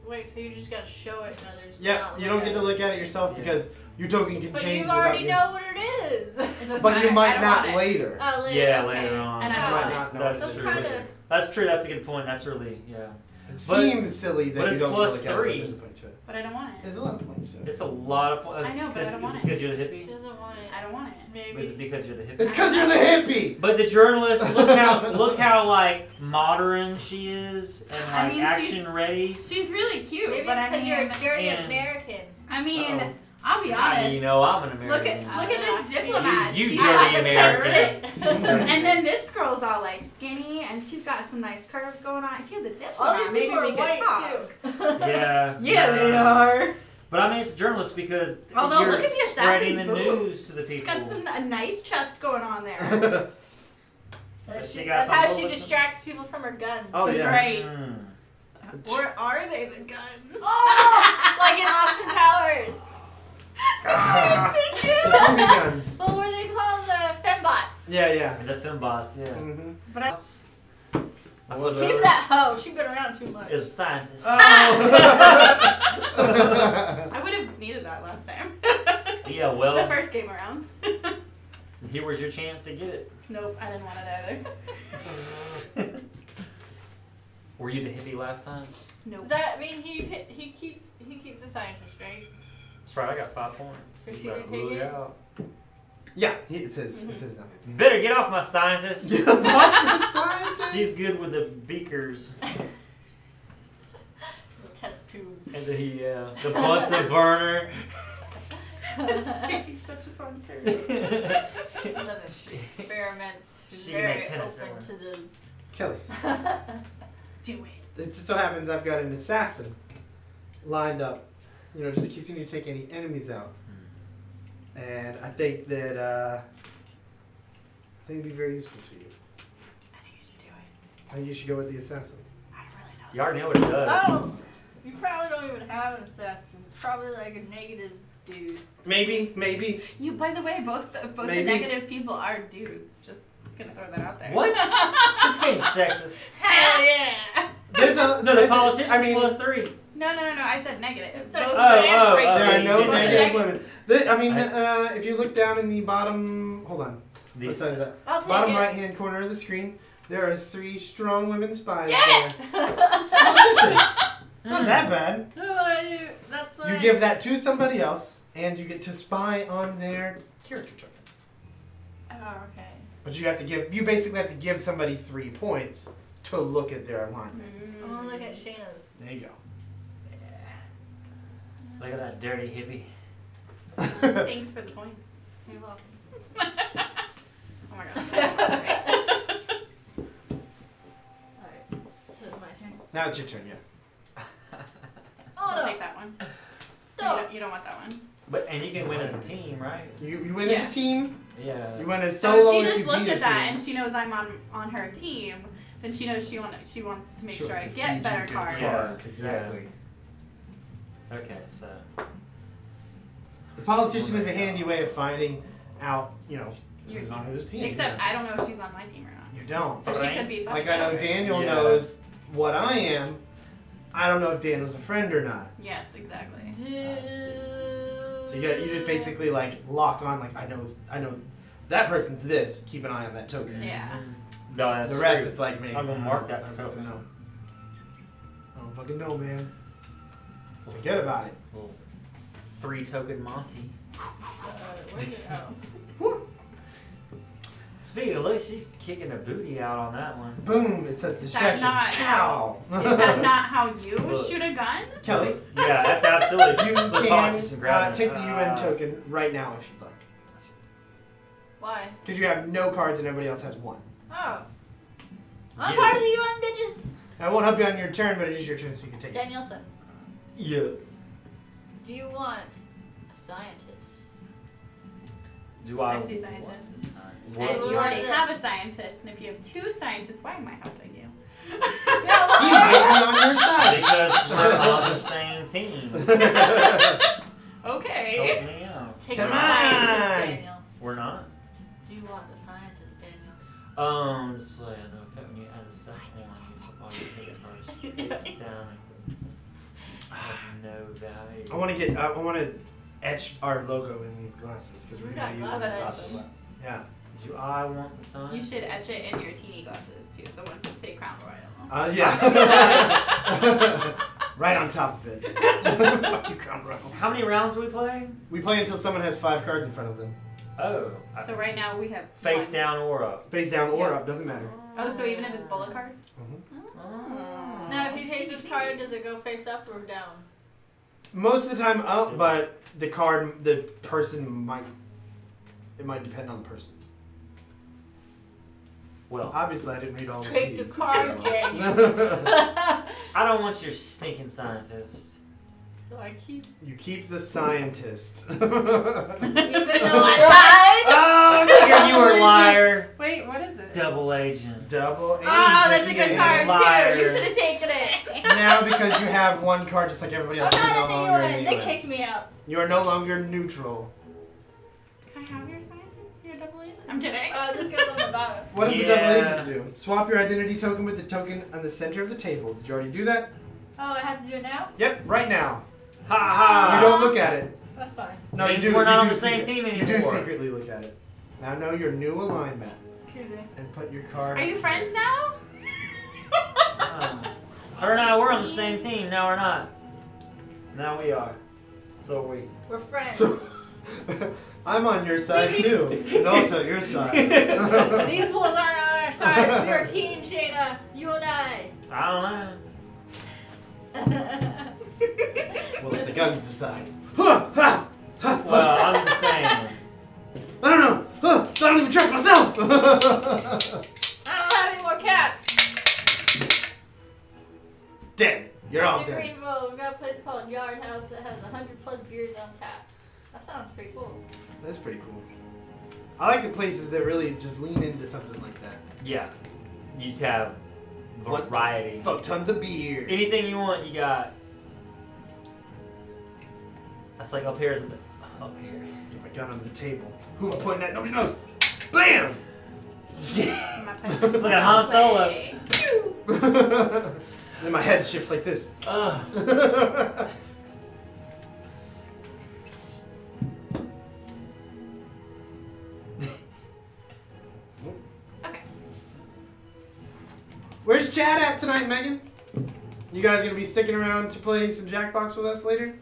wait, so you just gotta show it to others. Yeah, not you look don't at get to it. look at it yourself Yeah. because your token can But change you without already you. know what it is. It doesn't But you matter. I might don't not want it. later. Oh, later. Yeah, okay. later on. And I You don't might want not know That's it Let's true. try later. to. That's true. That's a good point. That's really, yeah. It But- seems silly that but you it's don't plus look at it, but 3. there's a point to it. But I don't want it. There's a lot of points to it. It's a lot of points. I know, but I don't want it. because you're the She hippie. doesn't want it. I don't want it. Maybe. Is it because you're the hippie? It's because you're the hippie! But the journalist, look how like modern she is and I like mean, action she's- ready. She's really cute, Maybe but it's I because mean, you're a dirty and- American. I mean, Uh-oh. I'll be honest. You know I'm an American. Look at this diplomat. You She's dirty got American. 6'6". And then this girl's all like skinny, and she's got some nice curves going on. If you're the All these diplomat, maybe people are we could white talk. too. Yeah. Yeah, they are. But I mean, it's journalists because Although, you're look at the spreading the assassin's boobs. news to the She's people. got a nice chest going on there. She got That's some how she bullets. distracts people from her guns. Oh, That's yeah. right. Mm. Or are they the guns? Oh, like in Austin Powers. The booby guns. Well, what are they called? The fembots. Yeah. The femboss, yeah. Mm-hmm. But I, My Was foot Leave that hoe. She's been around too much. is a scientist. Oh. I would have needed that last time. Yeah, The well, first game around. here was your chance to get it. Nope, I didn't want it either. Were you the hippie last time? Nope. Does that mean he keeps the scientist, right? That's right, I got 5 points. Is she You better gonna take look it? out. Yeah, it says now. You better get off my scientist. Scientist. She's good with the beakers The test tubes. and the Bunsen burner. It's taking such a fun turn. Done experiments. She's She very make open penicillin. to those. Kelly. Do it. It just so happens I've got an assassin lined up, just in case you need to take any enemies out. And I think that it'd be very useful to you. I think you should do it. I think you should go with the assassin. I don't really know. You already know what it does. Oh, you probably don't even have an assassin. Probably like a negative dude. Maybe. You, by the way, both the Maybe. negative people are dudes. Just gonna throw that out there. What? This game's sexist. Hell yeah! There's a No, the politician's I mean, plus 3. No. I said negative. It's Both- sexist Oh, and oh, racist. there are no It's negative women. If you look down in the bottom, hold on. What These. side is that? I'll take Bottom it. right hand corner of the screen. There are 3 strong women spies Get there. it! It's not that bad. You know what I do? That's what You I give that to somebody else, and you get to spy on their character token. Oh, okay. But you basically have to give somebody 3 points to look at their alignment. I'm gonna look at Shayna's. There you go. Look at that dirty hippie. Thanks for the point. You're welcome. Oh my god. Alright, so it's my turn. Now it's your turn, yeah. Oh I'll no! take that one. Dos. You don't want that one. And you can win as a team, right? You win Yeah. as a team. Yeah. You win as So solo she if just you looks beat a at that team. and she knows I'm on her team. Then she knows she wants to make She sure wants I to get feed you better good cards. cards, exactly. Okay, so. The politician is a handy way of finding out, Your who's team. on whose team. Except yeah. I don't know if she's on my team or not. You don't. So she Right. could be Like fucked I know over. Daniel Yeah. knows what I am. I don't know if Daniel's a friend or not. Yes, exactly. So you just basically like lock on like I know that person's this. Keep an eye on that token. Yeah. No, that's The rest true. it's like me. I'm gonna mark that I don't token. fucking know. I don't fucking know, man. Forget about it. Well, 3 token Monty. Where's it? Oh. Speaking of, look, she's kicking her booty out on that one. Boom! It's a distraction. not Cow. Is that not how you Look. shoot a gun? Kelly? Yeah, that's absolutely. You the can politician grabbing take it. the UN token right now if you'd like. Why? Because you have no cards and everybody else has 1. Oh. I'm Get part it. of the UN, bitches! I won't help you on your turn, but it is your turn, so you can take it. Danielson, Yes. do you want a scientist? Do I? Sexy scientist. What? And you already What? have a scientist, and if you have 2 scientists, why am I helping you? He might be on your side. Because we're on the same team. Okay. Help me out. Take Come the scientist, on. Daniel. We're not. Do you want the scientist, Daniel? Display the effect when you add the second one, you put all your hidden cards face down and put have no value. I want to etch our logo in these glasses because we're We going to got use these glasses. glasses. Yeah. Do I want the sign? You should etch it in your teeny glasses too, the ones that say Crown Royal. Yeah. Right on top of it. Fuck you, Crown Royal. How many rounds do we play? We play until someone has 5 cards in front of them. Oh. So right now we have Face 1. down or up. Face down or Yeah. up, doesn't matter. Oh, so even if it's bullet cards? Oh. Now, if he takes his card, does it go face up or down? Most of the time up, but the person might. It might depend on the person. Well, Obviously, I didn't read all of Trick these. the card game. I don't want your stinking scientist. So I keep. You keep the scientist. Even though I Oh, Figured you were a liar. Wait, what is it? Double agent. Double agent. Oh, that's a good card Liar. too. You should have taken it. Now, because you have one card, just like everybody else, I'm you're not no in the longer UN. in They the US. kicked me out. You are no longer neutral. Can I have your scientist? Your double agent? I'm kidding. This goes on the bottom. What does the Yeah. double agent do? Swap your identity token with the token on the center of the table. Did you already do that? Oh, I have to do it now? Yep, right now. Ha ha. You don't look at it. That's fine. No, you Means do. we're not you on do the same secret- team You do anymore. secretly look at it. Now know your new alignment Excuse me. and put your card. Are you friends now? Or not, we're on the same team. No, we're not. Now we are. So are we. We're friends. So, I'm on your side too, and also your side. These fools aren't on our side. We're a team, Shayna. You and I. I don't know. We'll let the guns decide. Ha, ha, ha, Well, I'm just saying. I don't know. I don't even trust myself. I don't have any more caps. Dead. You're all In dead. Greenville, we've got a place called Yard House that has 100+ beers on tap. That sounds pretty cool. That's pretty cool. I like the places that really just lean into something like that. Yeah. You just have What? variety. Fuck tons of beer. Anything you want, you got. That's like up here is up here. Get my gun on the table. Who am I pointing at? Nobody knows. Bam! Look at Han Solo. Then my head shifts like this. Ugh. Okay. Where's Chad at tonight, Megan? You guys gonna be sticking around to play some Jackbox with us later?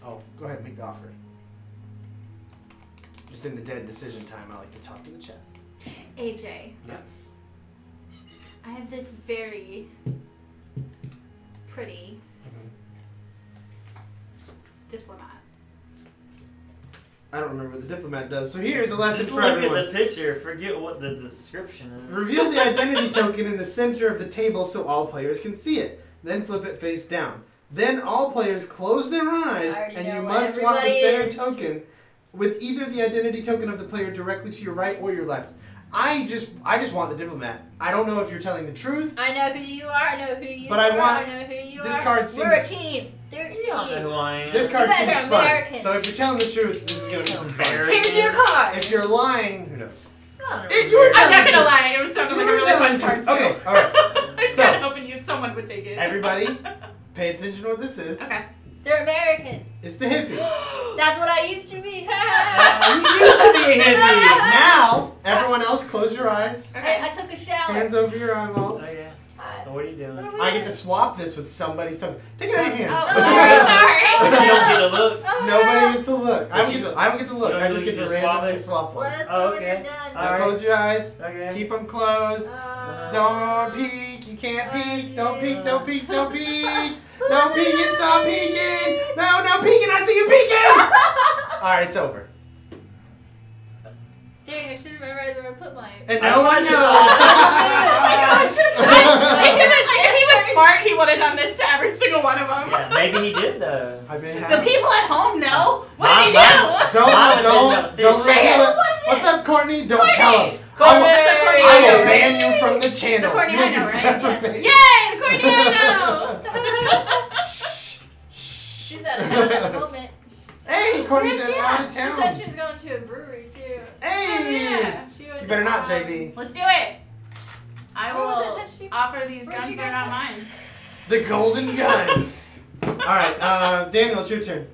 Oh, go ahead and make the offer. Just in the dead decision time, I like to talk to the chat. AJ, Yes. I have this very pretty diplomat. I don't remember what the diplomat does, so here's a lesson Just for look everyone. at the picture. Forget what the description is. Reveal the identity token in the center of the table so all players can see it. Then flip it face down. Then all players close their eyes, I already and know you what must swap the everybody center is. token with either the identity token of the player directly to your right or your left. I just want the diplomat. I don't know if you're telling the truth. I know who you are. I know who you But are. I want- know who you this are. card We're a seems- team. They're a You don't know team. who I am. This card You guys seems are fun. Americans. So if you're telling the truth, this is gonna be some fun. Very- Here's your card. If you're lying, who knows? Not You were I'm telling not the gonna truth. lie, it sounded like a really fun card too. Okay, all right. I was So- kind of hoping someone would take it. Everybody, pay attention to what this is. Okay. They're Americans. It's the hippie. That's what I used to be. You used to be a hippie. Now, everyone else, close your eyes. Okay. I took a shower. Hands over your eyeballs. Okay. Hi. What are you doing? What are we I get to doing? swap this with somebody's token. Take it out of your hands. Oh, sorry. But you don't get a look. Oh, Nobody no. gets to look. I don't get to look. You don't I just get to just randomly swap swap one. Let us Oh, know when okay. you're done. Now Alright. close your eyes. Okay. Keep them closed. Don't peek. You can't peek. Don't peek. Don't peek. Don't peek. No peeking. Stop peeking. No peeking. I see you peeking. All right, it's over. Dang, I should have memorized where I put mine. And I no one told you knows. I should have, like, if he was smart, he would have done this to every single one of them. Yeah, maybe he did though. I've been The people at home know. What did he do? Don't Say it. reveal it. What was it? What's up, Courtney? Don't Courtney. tell him. Courtney. What's up, Courtney? I will know, ban right? you from the channel. The Courtney You I will know, be right? forever banned. Yay, the Courtney I know. She's out of town at the moment. Hey, Courtney's Where's she out at? of She said town. she was going to a brewery too. Hey. Yeah. She went You better to, not, JB. Let's do it. I What was it will that she- offer these Where'd guns. you They're get not that? mine. The golden guns. All right, Daniel, it's your turn.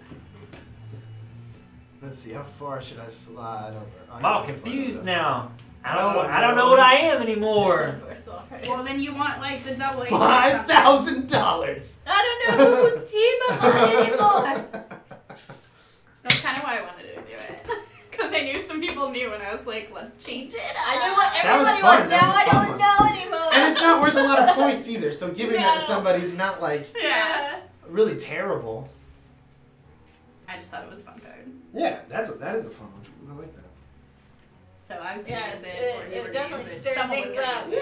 Let's see, how far should I slide over? I'm all confused now. I No don't. one I don't know knows. what I am anymore. We're sorry. Well, then you want like the double. $5,000. I don't know whose team I'm on anymore. That's kind of why I wanted to do it. Because I knew some people knew, and I was like, let's change it. I knew what That was everybody fun. was. That Now was a I fun don't one. know anymore. And it's not worth a lot of points either, so giving that to No. somebody's not like Yeah. really terrible. I just thought it was a fun card. Yeah, that is a fun one. I like that. So I was gonna Yes, use it, or you it were definitely gonna use it. stirred Someone was things gonna up. use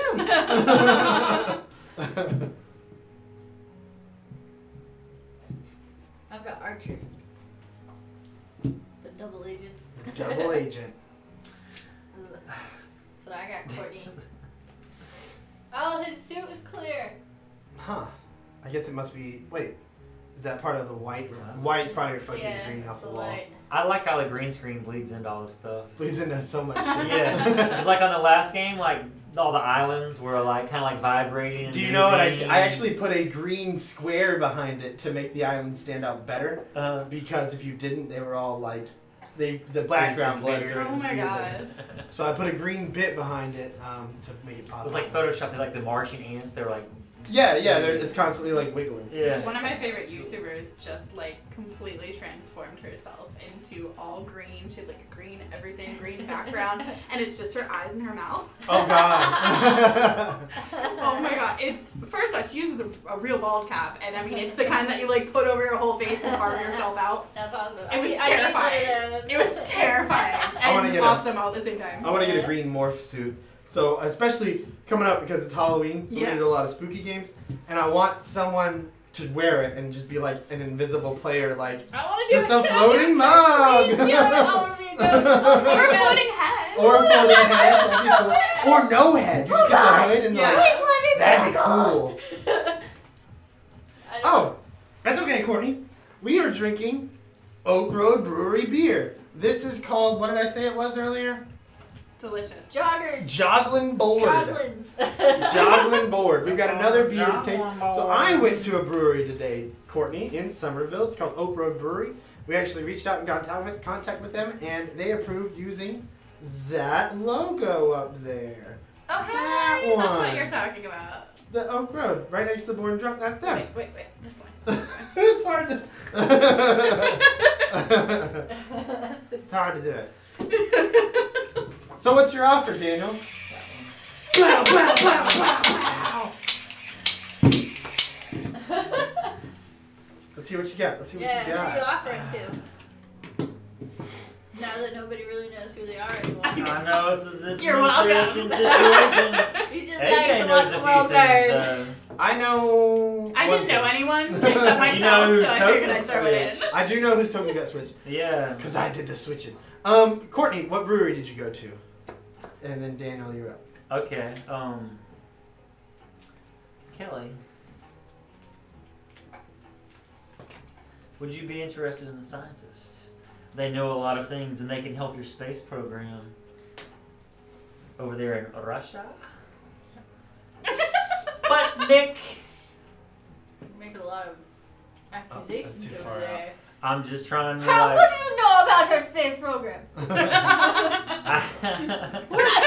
it. Yeah. I've got Archer. The double agent. Double agent. Ugh. So I got Courtney. Oh, his suit is clear. Huh. I guess it must be. Wait. Is that part of the white? That's- White's probably reflecting Yeah, the green off the the wall. light. I like how the green screen bleeds into all this stuff. Bleeds into so much shit. Yeah, it's like on the last game, like all the islands were like kind of like vibrating. And Do you know what? I moving. actually put a green square behind it to make the island stand out better. Uh, Because if you didn't, they were all like, the background bled through it. Oh was my weird gosh. looking. So I put a green bit behind it to make it pop. it was out. like Photoshop. They like the Martian ants. They were like, Yeah, it's constantly like wiggling. yeah. One of my favorite YouTubers just like completely transformed herself into all green. She had like a green everything, green background, and it's just her eyes and her mouth. Oh god. Oh my god! It's first off, she uses a real bald cap, and I mean it's the kind that you like put over your whole face and carve yourself out. That's awesome. It was I need one of terrifying. those. It was terrifying wanna and get a- awesome all at the same time. I want to get a green morph suit. So especially coming up because it's Halloween, so we're Yeah. gonna do a lot of spooky games, and I want someone to wear it and just be like an invisible player, like I want to do just it. a Can I do floating it? mug. Please, yeah, I want to be a ghost. Oh my Or a gosh. floating head. Or a floating head, that'd be cool. Or no head. You just get the hood and Yeah. like Please let me be that'd a be ghost. cool. I don't- Oh, that's okay, Courtney. We are drinking Oak Road Brewery beer. This is called, what did I say it was earlier? Delicious. Joggers. Joglin Board. Joglins. Joglin Board. We've got another beer to taste. Joglin So Board. I went to a brewery today, Courtney, in Somerville. It's called Oak Road Brewery. We actually reached out and got in contact with them, and they approved using that logo up there. Oh That hey, that's one. what you're talking about. The Oak Road, right next to the board and drop. That's them. Wait, this one. It's hard to. It's hard to do it. So what's your offer, Daniel? Wow, wow, wow, wow, wow. Let's see what you got. Let's see what Yeah, you who are you got. offering to? Now that nobody really knows who they are anymore. I know it's You're an welcome. interesting situation. You just AJ got to knows watch the a world few things. card. I know. I one didn't know thing. anyone except myself, You know whose so I figured token I'd throw it in. switched. I do know whose token got switched Yeah. because I did the switching. Courtney, what brewery did you go to? And then Daniel, you're up. Okay. Kelly, would you be interested in the scientists? They know a lot of things and they can help your space program over there in Russia. Sputnik. Making a lot of accusations too over far there. I'm just trying to How like. would you know about our space program? We're not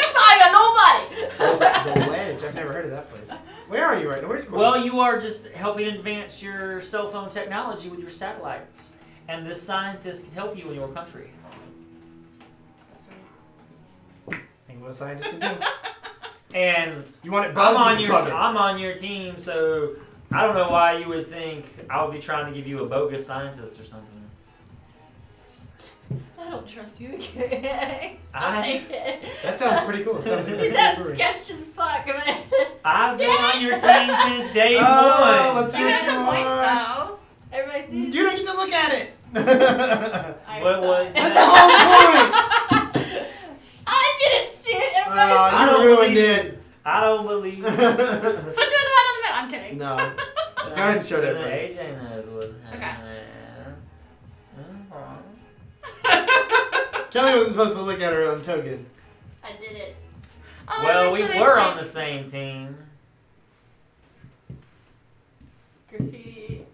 spying on nobody. The Wedge. I've never heard of that place. Where are you right now? Where's Courtney? Well, you are just helping advance your cell phone technology with your satellites, and this scientist can help you in your country. That's right. Think what a scientist can do. And You want it bugged? I'm on your team, so I don't know why you would think I would be trying to give you a bogus scientist or something. I don't trust you again. I- I'll take it. That sounds pretty cool. It sounds like a Is good that brewery. sketch as fuck? I've been on your team since day Oh, one. let's see You what have you some points want. though. Everybody sees. You don't get to look at it. I What- saw what- it. That's the whole point. I didn't see it. Everybody Oh, I you don't ruined believe it. I don't believe it. Switch to the one on the middle. I'm kidding. No. Go ahead and show that. Even buddy. AJ knows what Okay. Kelly wasn't supposed to look at her own token. I did it. Oh, Well, we that's what were I on the same team. Graffiti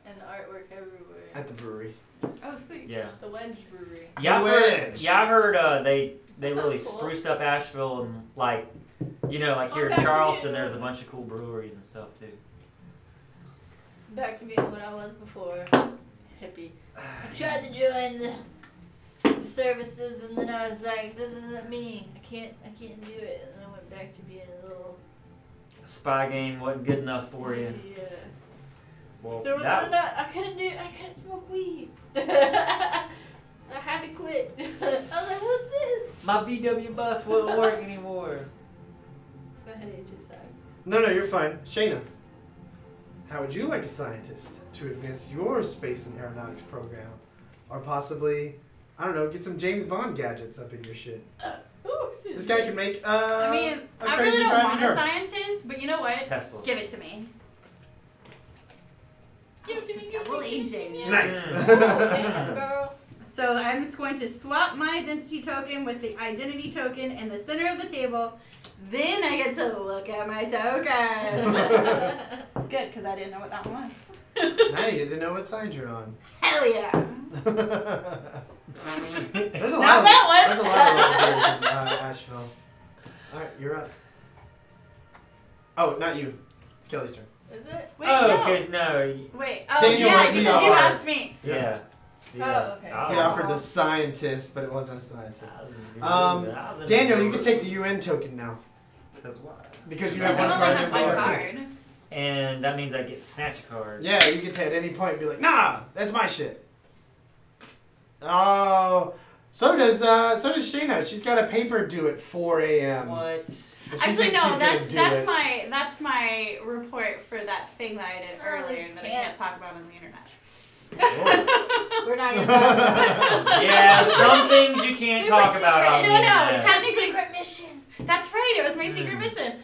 and artwork everywhere. At the brewery. think. Oh, sweet. Yeah. The Wedge Brewery. Yeah, I've heard, Wedge. yeah, I heard they That really sounds cool. spruced up Asheville and like, you know, like here Oh, in back to Charleston, you. there's a bunch of cool breweries and stuff too. Back to being what I was before. Hippie. I tried to join the services and then I was like, this isn't me. I can't do it. And I went back to being a little Spy game wasn't good enough for you. Yeah. Well, There was that, I couldn't smoke weed. I had to quit. I was like, what's this? my VW bus wouldn't work anymore. Go ahead, AJ, sorry. No, you're fine. Shayna, how would you like a scientist to advance your space and aeronautics program? Or possibly, I don't know, get some James Bond gadgets up in your shit. Ooh, excuse This me. guy can make I mean, a I crazy really don't driving want car. a scientist, but you know what? Tesla. Give it to me. Give me, It's double aging. yeah. Nice. Oh, damn, girl. So I'm just going to swap my identity token with the identity token in the center of the table. Then I get to look at my token. Good, because I didn't know what that one was. Now you didn't know what side you're on. Hell yeah. There's a Not lot of that one. There's a lot of beers in Asheville. All right, you're up. Oh, not you. It's Kelly's turn. Is it? Wait, Oh, no. because no. Wait. Oh, Daniel yeah, went because you ER. asked me. Yeah. Oh, okay. He offered the scientist, but it wasn't a scientist. That was a Daniel, good you can move. take the UN token now. Because why? Because you Because have you one only card. have in one your card. hand. And that means I get to snatch a card. Yeah, you can at any point be like, nah, that's my shit. Oh, so does Shayna. She's got a paper due at 4 a.m. What? And she Actually, thinks no. she's gonna do it. That's my report for that thing that I did earlier that I can't Yes. talk about on the internet. We're not gonna talk about Yeah, some things you can't Super talk about on secret. the No, internet. it's Top technically- secret mission. That's right. It was my secret mission.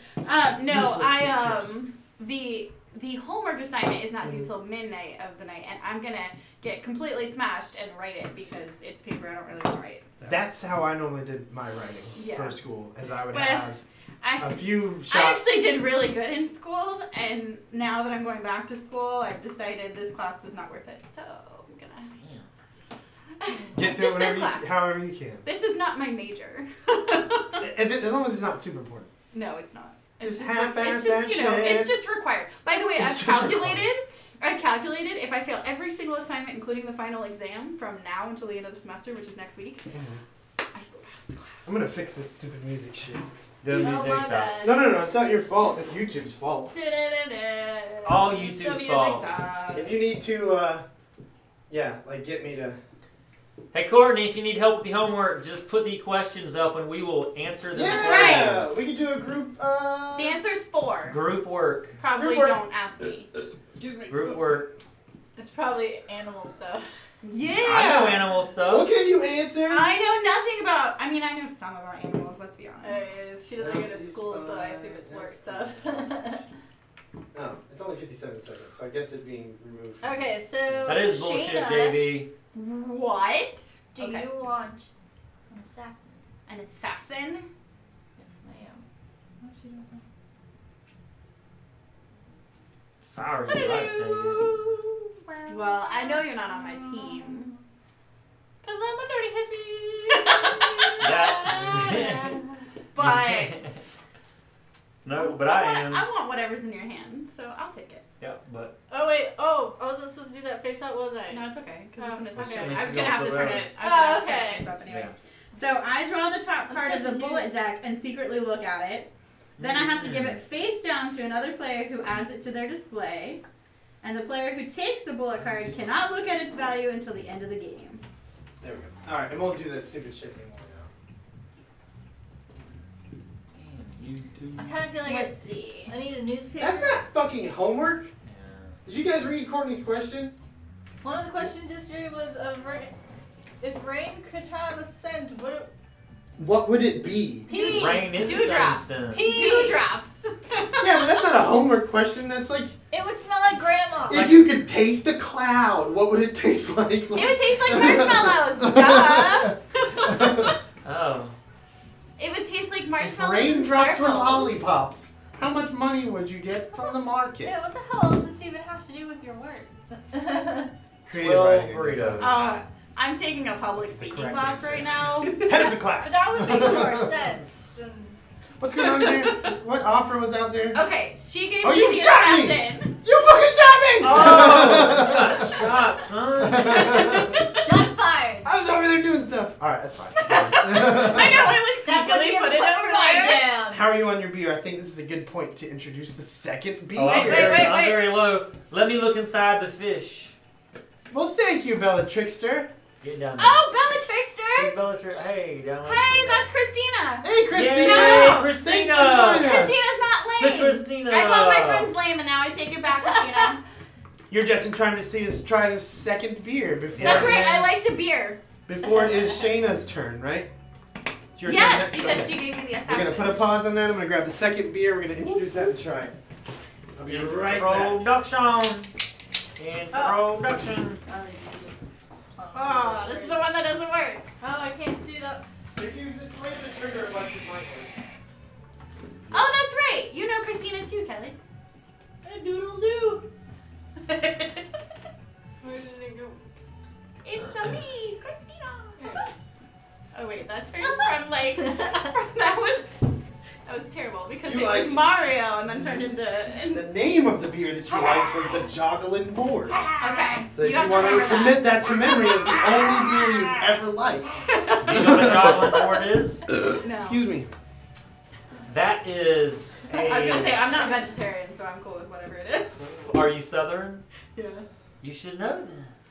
No, Useless I secrets. the homework assignment is not due till midnight of the night, and I'm gonna get completely smashed and write it because it's paper I don't really want to write. So. That's how I normally did my writing Yeah. for school, as I would But have I a few I shots. actually did really good in school, and now that I'm going back to school, I've decided this class is not worth it. So I'm gonna Get through just whatever this class. however you can. This is not my major. As long as it's not super important. No, it's not. Just It's half-ass just that you know, shit. it's just required. By the way, I've It's just calculated if I fail every single assignment, including the final exam, from now until the end of the semester, which is next week, I still pass the class. I'm gonna fix this stupid music shit. The Oh, music my stop. bad. No, it's not your fault. It's YouTube's fault. All The YouTube's music fault. stopped. If you need to, get me to. Hey Courtney, if you need help with the homework, just put the questions up and we will answer them. Yeah, we could do a group. The answer's 4. Group work. Probably Group work. don't ask me. Excuse me. Group work. It's probably animal stuff. Yeah. I know animal stuff. We'll give you answers. I know nothing about. I mean, I know some about animals. Let's be honest. She doesn't go to school, so I assume it's work stuff. Oh, it's only 57 seconds, so I guess it being removed. From Okay, so That is bullshit, Shayna, JB. What? Do Okay. you want an assassin? An assassin? Yes, ma'am. If I were you, I'd take it. Well, I know you're not on my team. Cause I'm a dirty That- hippie. But No, but I am. I want whatever's in your hand, so I'll take it. Yep, but Oh wait, I wasn't supposed to do that face up, was I? No, it's okay because it's an Oh, assassin. okay. I was gonna have to turn it. I was Oh, gonna have to turn okay. it face up anyway. yeah. So I draw the top I'm card of such the a bullet nerd. deck and secretly look at it. Then I have to give it face down to another player who adds it to their display. And the player who takes the bullet card cannot look at its value until the end of the game. There we go. Alright, and won't do that stupid shit anymore now. Damn, you two. I kind of feel like Let's see. I need a newspaper. That's not fucking homework. Yeah. Did you guys read Courtney's question? One of the questions yesterday was if rain could have a scent, What would it be? Pee. Rain is Dewdrops. instant. Dewdrops. Yeah, but that's not a homework question. That's like, It would smell like grandma. if you could taste a cloud, what would it taste like? It would taste like marshmallows. Duh. Oh. It would taste like If marshmallows. raindrops and were sparkles. lollipops, how much money would you get from the market? Yeah, what the hell does this even have to do with your work? Creative 12 writing. I burritos. guess. I'm taking a public That's the speaking correct class answer. right now. Head of the class. But that would make more sense. Than... What's going on here? What offer was out there? Okay, she gave Oh, me you the shot me! assassin. You fucking shot me! Oh, you got shot, son. Shots fired. I was over there doing stuff. Alright, that's fine. I know, it looks That That's what sneakily you put put it your over mind there. down. How are you on your beer? I think this is a good point to introduce the second beer. Oh, I'm, Wait, very, wait, I'm wait. very low. Let me look inside the fish. Well, thank you, Bella Trickster. Get down there. Oh, Bella Trickster! Who's Bellatrix? Hey, down there. Hey, that's Christina. Hey, Christina. Yay, Shout Christina. Thanks for joining us. Christina's not To lame. Christina. I called my friends lame, and now I take it back, Christina. You're just trying to see us try this second beer before. That's it right. I is- like to beer. Before it is Shayna's turn, right? It's your turn Yes, next. because Okay. she gave me the We're assassin. gonna put a pause on that. I'm gonna grab the second beer. We're gonna introduce that and try it. I'll be right back. Introduction. Introduction. Oh, this is the one that doesn't work. Oh, I can't see that. If you just slam the trigger, it might work. Oh, that's right. You know Christina too, Kelly. A doodle doo. It's Where did it go? a me, Christina. Here. Oh wait, that turned from like that was terrible because You it liked- was Mario and then turned into. The name of the beer that you liked was the Joggling Board. Okay, So if you have to want to remember commit that to memory as the only beer you've ever liked. Do you know what a joggling board is? No. Excuse me. That is a. I was gonna say I'm not vegetarian, so I'm cool with whatever it is. Are you Southern? Yeah. You should know that.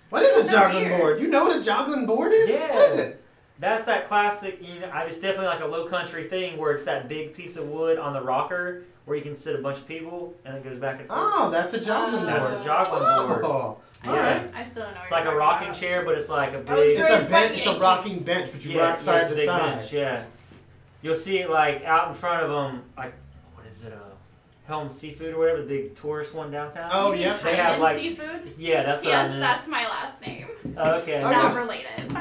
What is a No joggling beer. board? You know what a joggling board is? Yeah. What is it? That's that classic, you know, it's definitely like a low country thing where it's that big piece of wood on the rocker where you can sit a bunch of people and it goes back and forth. Oh, that's a joggling That's board. a joggling board. Oh. I Yeah. still, I still don't know. It's what like you're a talking rocking about. chair, but it's like a I was big. It's raised a by bench. It's a Yankees. rocking bench, but you rock it's side a to big side. bench, yeah. You'll see it like out in front of them, like, what is it, Helm Seafood or whatever, the big tourist one downtown. Oh You mean yeah. They have, Hyman like- seafood. Yeah, that's what I Yes, meant. that's my last name. Okay. Oh, Not yeah. related.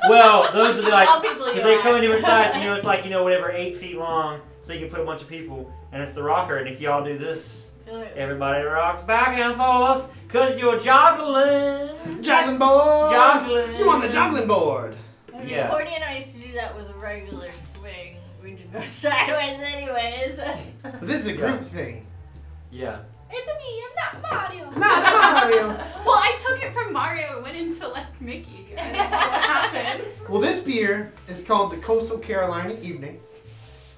Well, those are the, like, All people you because they come in are. different sizes. You know, it's like, you know, whatever, 8 feet long, so you can put a bunch of people, and it's the rocker. And if y'all do this, everybody rocks back and forth, because you're joggling. Joggling board. Joggling. You on the joggling board? I mean, Yeah. Courtney and I used to do that with a regular swing. We just go sideways anyways. But this is a group thing. Yeah. It's a me, I'm not Mario. Not Mario. Well, I took it from Mario and went into like Mickey. I don't know what happened. Well, this beer is called the Coastal Carolina Evening.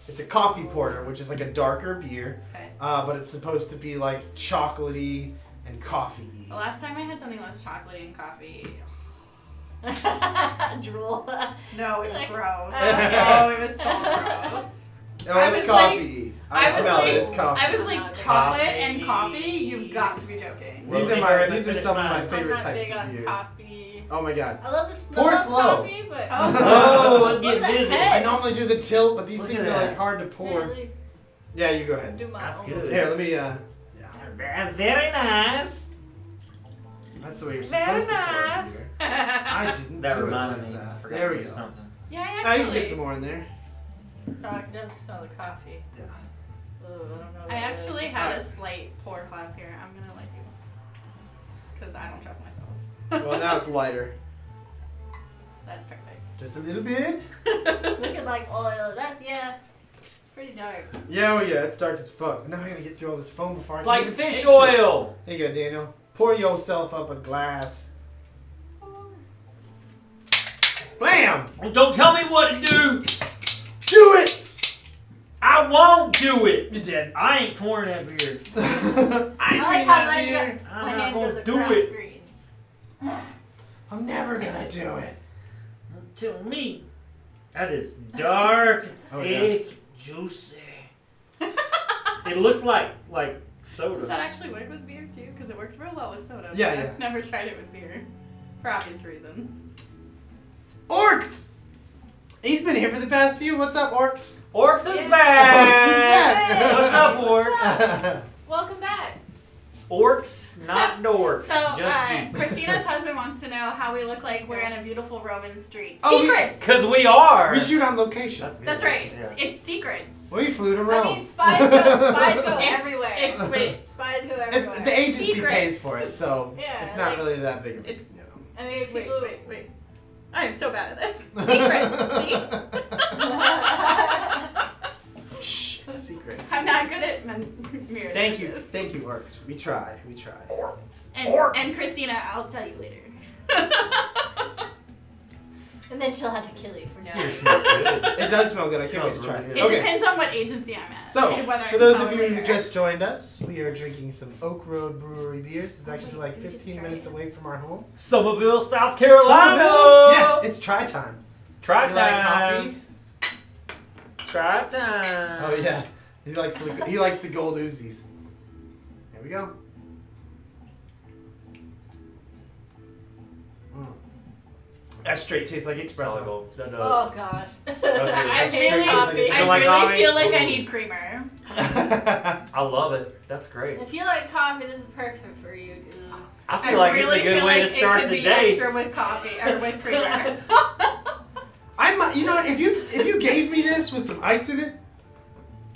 It's a coffee porter, which is like a darker beer, Okay. but it's supposed to be like chocolatey and coffee-y. The last time I had something that was chocolatey and coffee. Drool. No, it was gross. Okay. Oh, it was so gross. Oh, I it's was like- coffee. I I was smell like- it. It's coffee. I was like chocolate and Coffee. coffee. You've got to be joking. Well, These are we my. heard These it are some of my finish I'm favorite not types big of on beers. coffee. Oh my god. I love the smell Pour of slow. coffee, but Oh, let's Look get at that busy. head. I normally do the tilt, but these Look things at are that. like hard to pour. really Yeah, you go ahead. do my That's own. good. Here, let me. Yeah. That's very nice. That's the way you're Very supposed to pour a nice. beer. I didn't That do it reminded like me. I that. forgot There to we do go. something. Yeah, Ah, you actually. can get some more in there. Oh, I can definitely smell the coffee. Yeah. Ugh, I don't know. what I it actually is. had a slight pour class here. I'm gonna let you, because I don't trust myself. Well, now it's lighter. That's perfect. Just a little bit. Looking like oil. That's pretty dark. Yeah, oh yeah, it's dark as fuck. Now I gotta get through all this foam before It's I like can even fish taste oil. It. There you go, Daniel. Pour yourself up a glass. Blam! Don't tell me what to do. Do it! I won't do it. You did. I ain't pouring that beer. I I like ain't how that my, beer. I'm my not hand gonna goes do across it. screens. I'm never gonna do it. Tell me. That is dark, Oh, yeah. thick, juicy. It looks like soda. Does that actually work with beer too? Because it works real well with soda. Yeah, but yeah. I've never tried it with beer, for obvious reasons. Orcs! He's been here for the past few. What's up, Orcs? Orcs is Yeah. back. Orcs is back. Hey, What's up, what's Orcs? up? Welcome back. Orcs, not dorks. So, just you. Christina's husband wants to know how we look like we're in a beautiful Roman street. Oh, we- Secrets! Cause we are. We shoot on location. Good. That's right. Yeah. It's secrets. We flew to I Rome. mean, spies go It's- everywhere. it's- wait. Spies go everywhere. It's, the agency Secrets. pays for it, so Yeah, it's not like- really that big of a It's- you know. I mean, Wait, people. wait. I am so bad at this. Secrets, see? Shh, it's a secret. I'm not good at mirror Thank you, images. thank you, Orcs. We try. Orcs. And, Orcs. and Christina, I'll tell you later. And then she'll have to kill you for This no. beer smells good. It does smell good. I can't wait Smells to try really it. good. It Okay. depends on what agency I'm at. So, and whether I for can those sell of it you who later. just joined us, we are drinking some Oak Road Brewery beers. It's actually like 15 minutes away from our home. Somerville, South Carolina. Yeah, it's try time. Try You like time. coffee? Try time. Oh yeah, he likes the gold Uzis. There we go. That straight tastes like espresso. Solid gold. That does. Oh gosh. That's I good. really, coffee. You don't like I coffee? really feel like I Ooh. need creamer. I love it. That's great. If you like coffee, this is perfect for you. 'Cause I feel like really it's a good feel way like to start it could the be day. extra with coffee or with creamer. I might, you know, what, if you gave me this with some ice in it,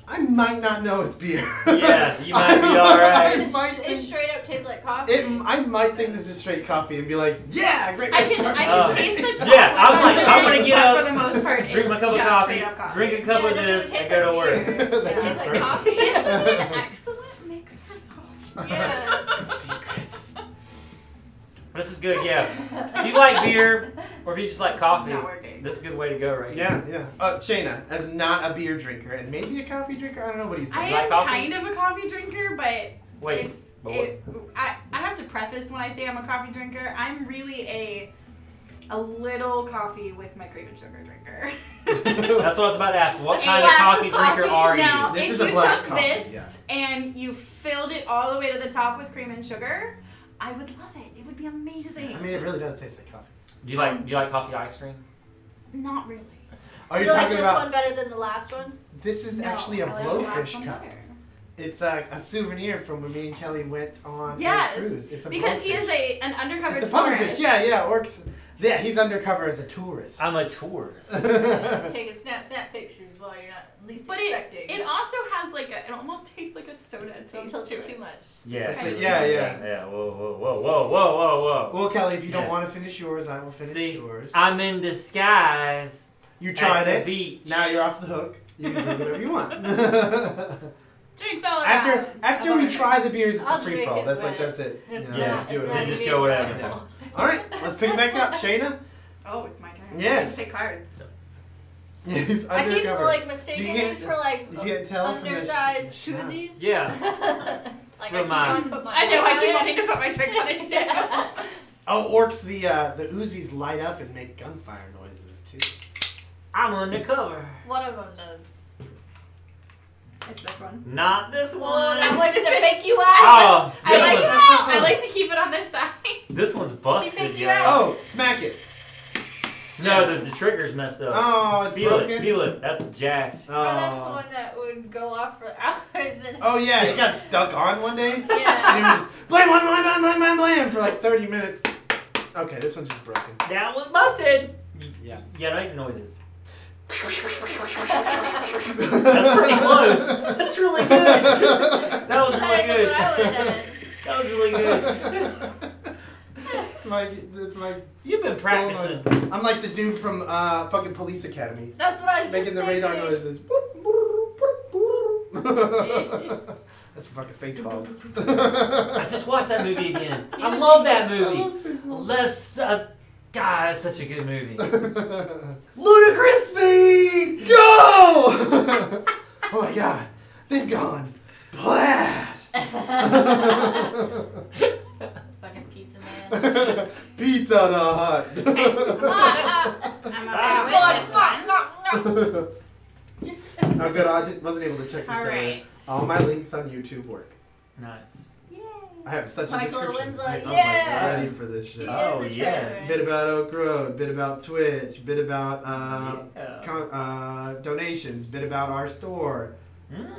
I might not know it's beer. Yeah, you might be alright. It straight up tastes like coffee. I might think this is straight coffee and be like, yeah, great way I to can start my Oh. day. taste the chocolate. Yeah, I'm like, on I'm it, gonna get but up, for the most part, drink my it's cup of just coffee, straight up coffee. drink a cup Yeah, of it doesn't this, and taste go to like work. beer. Yeah, it's like coffee. This would be an excellent mix for those. Yeah. Secrets. This is good, yeah. If you like beer, or if you just like coffee, It's not working. this is a good way to go right here. Yeah, yeah. Shayna, as not a beer drinker and maybe a coffee drinker, I don't know what do you think. I You like am coffee? kind of a coffee drinker, but Wait, if, but what? I have to preface when I say I'm a coffee drinker, I'm really a little coffee with my cream and sugar drinker. That's what I was about to ask. What A kind of splash of coffee drinker coffee. are Now, you? This if is you a black took coffee, this yeah. and you filled it all the way to the top with cream and sugar, I would love it. It would be amazing. I mean, it really does taste like coffee. Do you like coffee ice cream? Not really. Are Do you you like talking this about? one better than the last one? This is No, actually a I like the last blowfish one cup. better. It's a souvenir from when me and Kelly went on Yes, a cruise. It's a because he is blowfish. an undercover It's a tourist. pufferfish. Yeah, Orcs. Yeah, he's undercover as a tourist. I'm a tourist. Just taking snap pictures while you're not least But expecting. it also has it almost tastes like a soda Don't taste tilt to it too it. much. Yeah. It's Kind like- of yeah. interesting. Yeah. Whoa. Well, Kelly, if you don't Yeah. want to finish yours, I will finish See, yours. I'm in disguise. You tried at it. the beach. Now you're off the hook. You can do whatever you want. Drinks all around. after we try the beers, it's a I'll free drink for all. it, That's but that's it. You know, Yeah. do it. Then just go whatever. Yeah. All right, let's pick it back up, Shayna. Oh, it's my turn. Yes. I can take cards. Yeah, he's I keep undercover. like mistaking You can't- these for like you can't tell from the undersized sh- the shots. koozies. Yeah. Like For I keep mine. wanting to put my I know. I hand keep on wanting to put my drink on it too. Yeah. Oh, orcs! The Uzis light up and make gunfire noises too. I'm undercover. One of them does. It's this one. Not this Oh, one. that one's to fake you out. Oh, I this, like one, I like to keep it on this side. this one's She busted, picked you yo. out. Oh, smack it! No, the trigger's messed up. Oh, it's feel broken. it, feel it. That's jacked. Oh, that's the Oh. one that would go off for hours and Oh yeah, it got stuck on one day. And yeah. it was just blam for like 30 minutes. Okay, this one's just broken. That one's busted. Yeah. Yeah, make the noises. That's pretty close. That's really good. That was really good. That's what I would've done. That was really good. It's my. You've been practicing. I'm like the dude from fucking Police Academy, That's what I was making just the radar thinking. noises. That's fucking Spaceballs. I just watched that movie again. I love that I movie. love Spaceballs. God, that's such a good movie. Ludicrous Speed! Go! Oh my god, they've gone plaid. Fucking pizza man. Pizza the Hut. I'm Ah, okay with this one. Oh good, I wasn't able to check this All out. right. All my links on YouTube work. Nice. Yay. I have such a Michael description. Winslow, I was yeah. like ready for this shit. He Oh, is a yes. Bit about Oak Road, bit about Twitch, bit about Yeah. donations, bit about our store. Mm.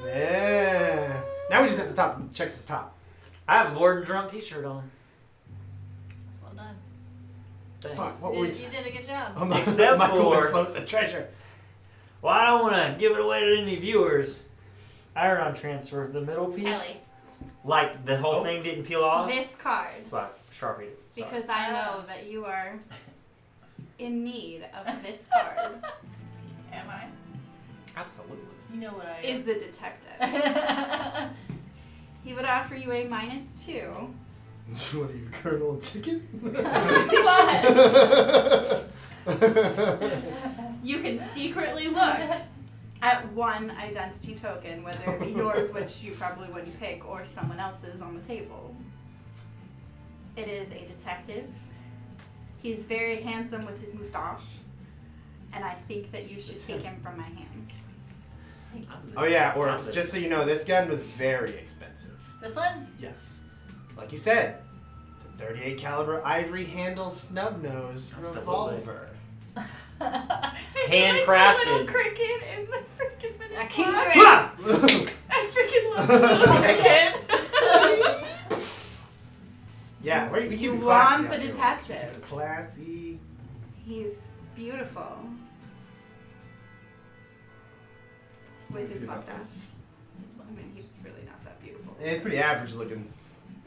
Yeah. Now we just have to check the top. I have a More Than Drunk t-shirt on. That's well done. Thanks. Fuck, what were You did a good job. Except Michael for- Winslow's a treasure. Well, I don't want to give it away to any viewers. Iron transfer the middle piece. Kelly. Like the whole Oh. thing didn't peel off. This card, That's why I sharpied it. Sorry. because I know that you are in need of this card, Am I? Absolutely. You know what I is am. the detective. He would offer you a -2 What are you, Colonel Chicken? You can secretly look at one identity token, whether it be yours, which you probably wouldn't pick, or someone else's on the table. It is a detective. He's very handsome with his mustache, and I think that you should take him from my hand. Oh yeah, or just so you know, this gun was very expensive. This one? Yes. Like you said, it's a 38 caliber ivory handle snub nose revolver. Handcrafted. Little cricket in the freaking minute. I keep clock. it. I freaking love the little cricket. Yeah, we keep it You classy. want the out here. detective. Keep it classy. He's beautiful. With his mustache. I mean, he's really not that beautiful. Yeah, he's pretty average looking.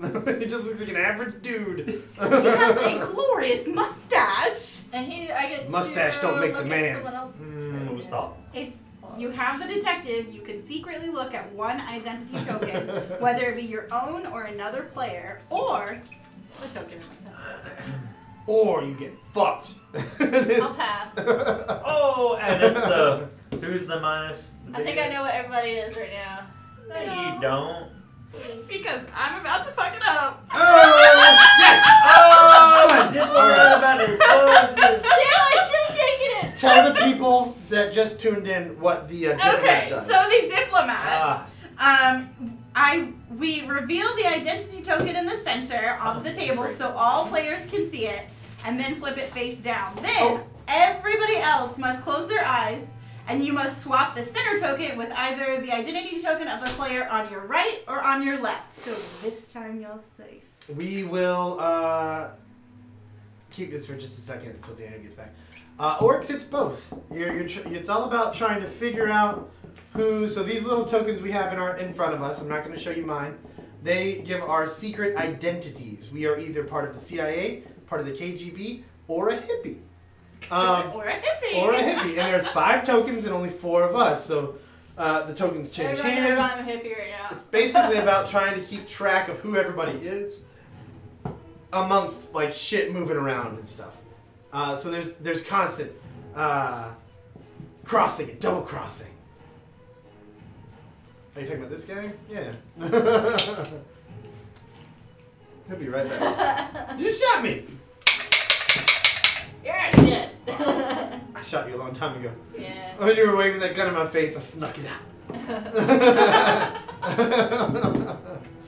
He just looks like an average dude. He has a glorious mustache. And I get Mustache to don't make the look man. at someone else's. Stop. If you have the detective, you can secretly look at one identity token, whether it be your own or another player, or the token in the center. Or you get fucked. I'll pass. Oh, and it's the who's the minus? The I think I know what everybody is right now. No, you don't. Because I'm about to fuck it up. Oh yes! Oh, diplomat about his clothes. Damn, I should have taken it! Tell the people that just tuned in what the diplomat Okay, does. so the diplomat. Ah, We reveal the identity token in the center of the table so all players can see it, and then flip it face down. Then everybody else must close their eyes, and you must swap the center token with either the identity token of the player on your right or on your left. So this time you're safe. We will keep this for just a second until Daniel gets back. Orcs, it's both. It's all about trying to figure out who. So these little tokens we have in front of us. I'm not going to show you mine. They give our secret identities. We are either part of the CIA, part of the KGB, or a hippie. Or a hippie. Or a hippie. And there's 5 tokens and only 4 of us. So the tokens change Everybody knows hands. I'm a hippie right now. It's basically about trying to keep track of who everybody is amongst like shit moving around and stuff. So there's constant crossing and double crossing. Are you talking about this guy? Yeah. He'll be right back. You just shot me. You're already dead. I shot you a long time ago. Yeah. When you were waving that gun in my face, I snuck it out.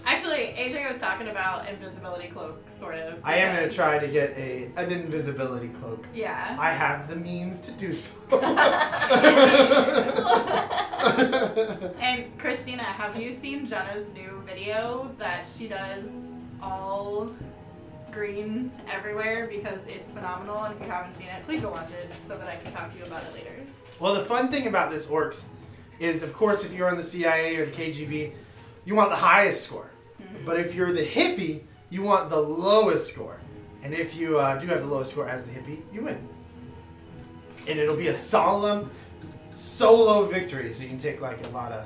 Actually, AJ was talking about invisibility cloak, sort of. I am going to try to get an invisibility cloak. Yeah. I have the means to do so. And Christina, have you seen Jenna's new video that she does all green everywhere? Because it's phenomenal, and if you haven't seen it, please go watch it so that I can talk to you about it later. Well, the fun thing about this Orcs is, of course, if you're on the CIA or the KGB, you want the highest score. Mm-hmm. But if you're the hippie, you want the lowest score. And if you do have the lowest score as the hippie, you win. And it'll be a solemn solo victory, so you can take like a lot of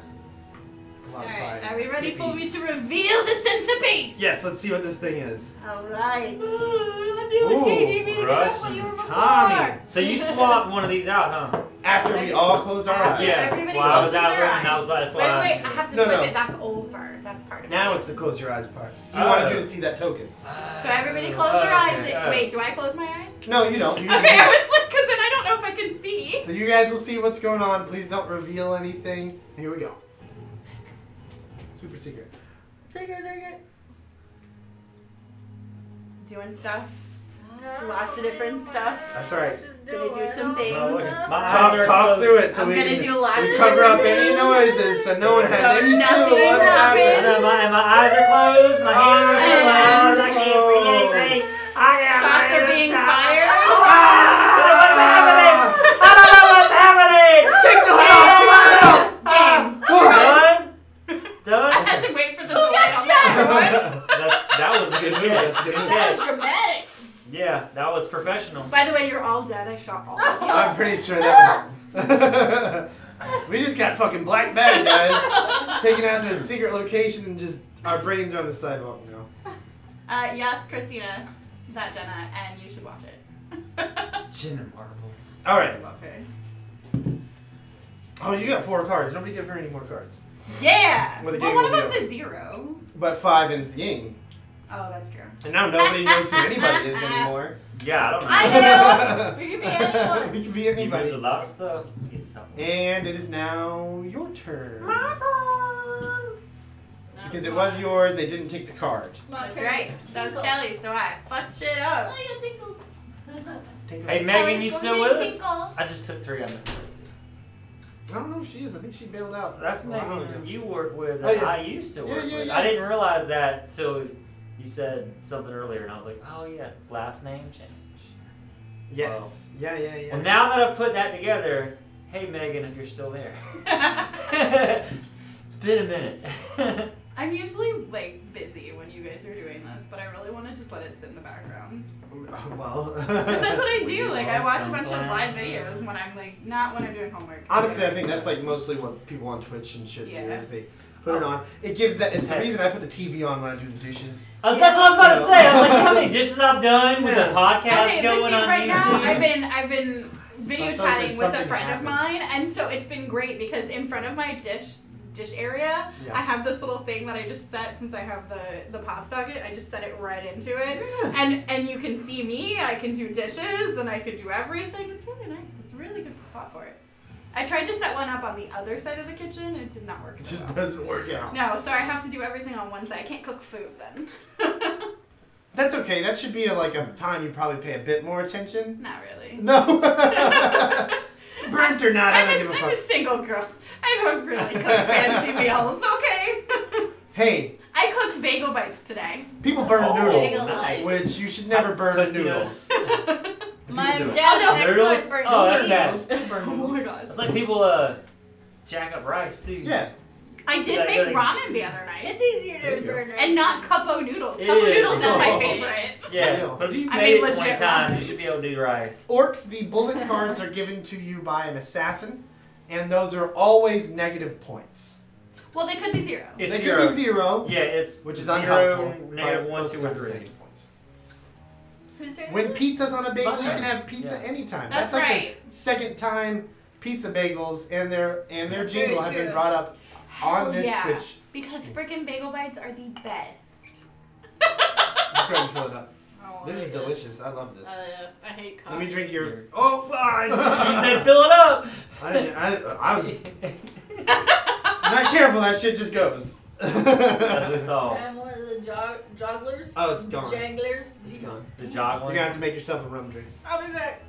pride. Alright, are we ready for me Hippies. to reveal the centerpiece? Yes, let's see what this thing is. Alright. I knew Ooh, it KGB because that's Russian what you were before. Tommy! so you swapped one of these out, huh? After we all close our eyes. Yeah. Everybody Well, I was closes out their there, and eyes. that's why. Wait, I have to No, flip no. it back over. That's part of it. Now it's the close your eyes part. You Oh. wanted you to see that token. So everybody close their eyes. Okay. Wait, do I close my eyes? No, you don't. You Okay, I was like, because then I don't know if I can see. So you guys will see what's going on. Please don't reveal anything. Here we go. Super secret. Secret. Doing stuff. Lots of different stuff. That's all right. Gonna do some things. Oh, look, my eyes Talk are talk closed. through it so I'm we gonna can do lots of cover up different any things. noises so no one has So any nothing clue what happens. And happened. my eyes are closed. My hands are Eyes closed. I are can't breathe anything. I got Shots are being fired. What's happening? I don't know what's happening. Take the hood off! Game. Done. Done. I had to wait for this. Who got shot? That was a good That's catch. good. Good That was catch. dramatic. Yeah, that was professional. By the way, you're all dead. I shot all of you. I'm pretty sure that was... We just got fucking black bag, guys. Taken out to a secret location and just... Our brains are on the sidewalk now. Yes, Christina, that Jenna, and you should watch it. Jenna Marbles. All I right. love her. Oh, you got 4 cards. Nobody give her any more cards. Yeah! Well, the Well, game what will be about over. the 0? But 5 ends the game. Oh, that's true. And now nobody knows who anybody is anymore. Yeah, I don't know. I know. We could be anyone. We can be You moved a anybody. lot of stuff. Get something. And it is now your turn. No, Because it was yours, they didn't take the card. my That's turn. right. That was Kelly, so I fucked shit up. Oh, you got tickled. Take it Hey, away. Megan, you Kelly's still going with to us? tinkle. I just took 3 on the I don't know if she is. I think she bailed out. So that's a while ago. Megan you work with Oh, that yeah. I used to work Yeah, with. yeah. I didn't realize that till you said something earlier, and I was like, oh yeah, last name change. Yes. Yeah. Well, now that I've put that together, hey Megan, if you're still there. It's been a minute. I'm usually like busy when you guys are doing this, but I really want to just let it sit in the background. Well. Because that's what I do. Like I watch a bunch of Don't live plan. videos when I'm like not when I'm doing homework. Honestly, I think that's like mostly what people on Twitch and shit do. Yeah. Is they put it on. It gives that. It's the reason I put the TV on when I do the dishes. That's what I was about to say. I was like, how many dishes I've done with Yeah. the podcast Okay, but going see, on right YouTube? now I've been video So I feel like chatting there's with a something friend of happening. mine, and so it's been great because in front of my dish area, Yeah. I have this little thing that I just set since I have the pop socket. I just set it right into it, Yeah. and you can see me. I can do dishes and I can do everything. It's really nice. It's a really good spot for it. I tried to set one up on the other side of the kitchen. It did not work. It So just well. doesn't work out. No, so I have to do everything on one side. I can't cook food then. That's okay. That should be like a time you probably pay a bit more attention. Not really. No. Burnt or not, I don't give a I'm a fuck. single girl. I don't really cook fancy meals, okay? Hey, I cooked bagel bites today. people burn Oh, noodles, nice. which you should never burn a noodle. Tostitos. My do it. dad's Oh, no. next Noodles? door burned Oh, that's noodles. bad. Burn Oh noodles. my gosh. It's like people jack up rice too. Yeah. I did Yeah, make like- ramen the other night. It's easier There to you go. burn rice. And not cupo noodles. It Cupo is. noodles is my Oh. favorite. Yeah, Real. but if you I made mean, it 20 legit times, ramen. you should be able to do rice. Orcs, the bullet cards are given to you by an assassin, and those are always negative points. Well, they could be 0. It's they 0. could be 0, Yeah, it's which is 0, unhelpful. negative but 1, most 2, of or them is 3. negative points. Whose turn When is it? pizza's on a bagel, you Butter. can have pizza Yeah. anytime. That's like right. the second time pizza bagels and their That's jingle very have been true. brought up Hell on this yeah. Twitch. Because freaking bagel bites are the best. Let's go ahead and fill it up. Oh, This is my God. delicious. I love this. I hate coffee. Let me drink your. Here. Oh, You said fill it up. I didn't. I was not careful. That shit just goes. As we saw. And one of the jogglers. Oh, it's gone. Janglers. It's gone. The You're joggling. gonna have to make yourself a rum drink. I'll be back.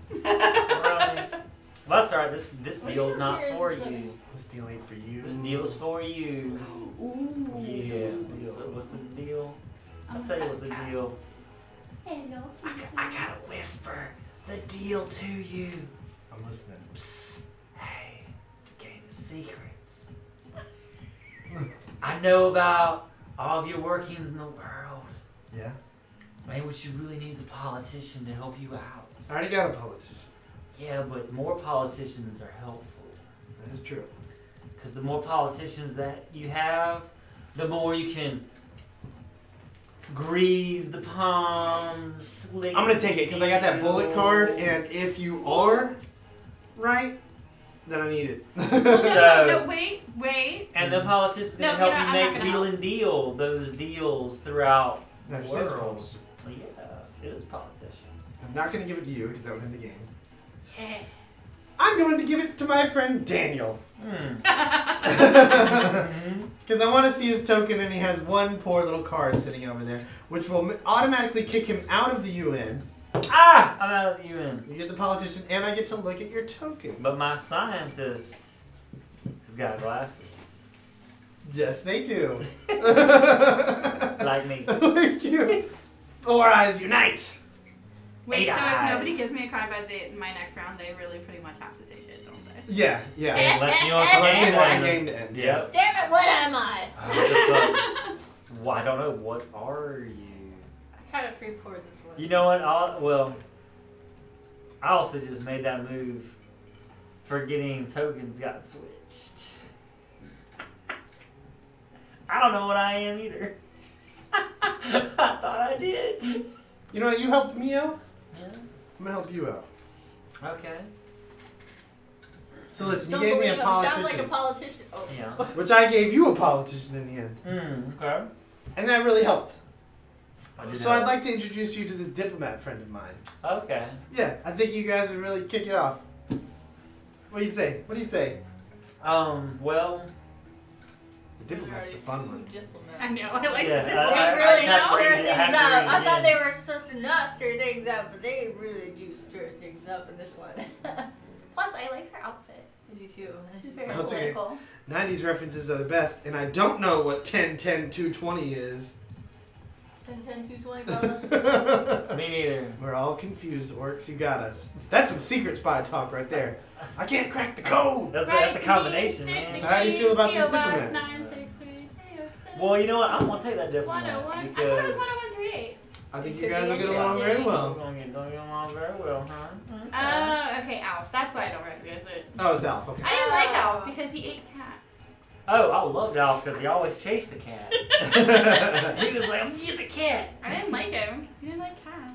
Well, that's alright. This deal's not for you. This deal ain't for you. This deal's for you. What's the deal? Yeah. What's the deal? So what's the deal? I'll say what's the deal. Hello. I gotta whisper the deal to you. I'm listening. Psst. Hey, it's a game of secrets. I know about all of your workings in the world. Yeah. Man, what you really need is a politician to help you out. I already got a politician. Yeah, but more politicians are helpful. That is true. Because the more politicians that you have, the more you can grease the palms. Lick I'm gonna take it because I got that bullet card, and if you are right, then I need it. No, wait. And the politicians No, can help you're not- you I'm not make gonna wheel help. and deal those deals throughout the That says world. politician. Yeah, it is politician. I'm not gonna give it to you because that would end the game. Yeah. I'm going to give it to my friend Daniel. Hmm. Because I want to see his token, and he has one poor little card sitting over there, which will automatically kick him out of the UN. Ah! I'm out of the UN. You get the politician, and I get to look at your token. But my scientist has got glasses. Yes, they do. Like me. Like you. Four eyes unite. Wait, Eight so if eyes. nobody gives me a card by my next round, they really pretty much have to take it, don't they? Yeah, yeah. Unless you want Unless the they game want to the end. game to end. Yep. Damn it, what am I? Well, I don't know. What are you? I kind of free poured this one. You know what? I also just made that move for getting tokens got switched. I don't know what I am either. I thought I did. You know what? You helped me out. Yeah. I'm gonna help you out. Okay. So listen, Don't you gave me a believe him. Sounds politician, like a politician. Oh. Yeah. which I gave you a politician in the end, Okay. and that really helped. I did So help. I'd like to introduce you to this diplomat friend of mine. Okay. Yeah, I think you guys would really kick it off. What do you say? What do you say? Well. The diplomat's the fun one. I know. I like Yeah, the They I- different. really have to stir read it. I things have to up. read I it thought in. they were supposed to not stir things up, but they really do stir things up in this one. Plus, I like her outfit. I do too. She's very That's okay. political. 90s references are the best, and I don't know what 10, 10, 220 is. 10, 10, 220, brother. Me neither. We're all confused, orcs. You got us. That's some secret spy talk right there. I can't crack the code. That's Right a to combination, me, man. stick So how do you feel about this P.O. Box diplomat? 963. Well, you know what? I'm gonna take that diplomat 101. I because thought it was 1038. I think It you could guys be will get along very interesting. well. don't get along very well, huh? Oh, okay, Alf. That's why I don't recognize it. Oh, it's Alf. Okay. I didn't like Alf because he ate cats. Oh, I loved Alf because he always chased the cat. He was like, I'm gonna get the cat. I didn't like him because he didn't like cats.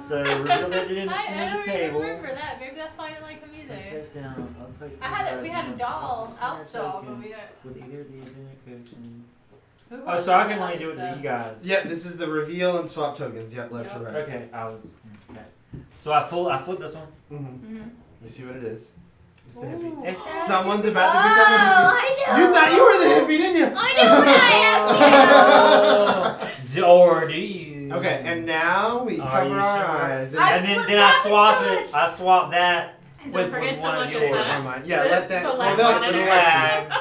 So reveal that you didn't I sit don't at the even table. remember that. Maybe that's why I didn't like him either. Let's go down. I'll take I had we the had a cards doll, and I'll elf doll, token but we don't. with either the identity cushion. Who Oh, wants so I to can know only that do it to stuff? you guys. Yep, this is the reveal and swap tokens. Yep, left Yep. to right. Okay, okay. So I flip this one. Mm-hmm. Mm-hmm. You see what it is? It's the hippie. Ooh. It's- Someone's Oh, about to become a hippie. I know. You thought you were the hippie, didn't you? I know what I have to Or do you? Okay, and now we Are cover you our sure? eyes. I And then flipped I that swap so it. much. I swap that And With don't forget to one of look yours. at Never that. mind. Yeah, let that. The Well, left they'll one see. in They'll there. see.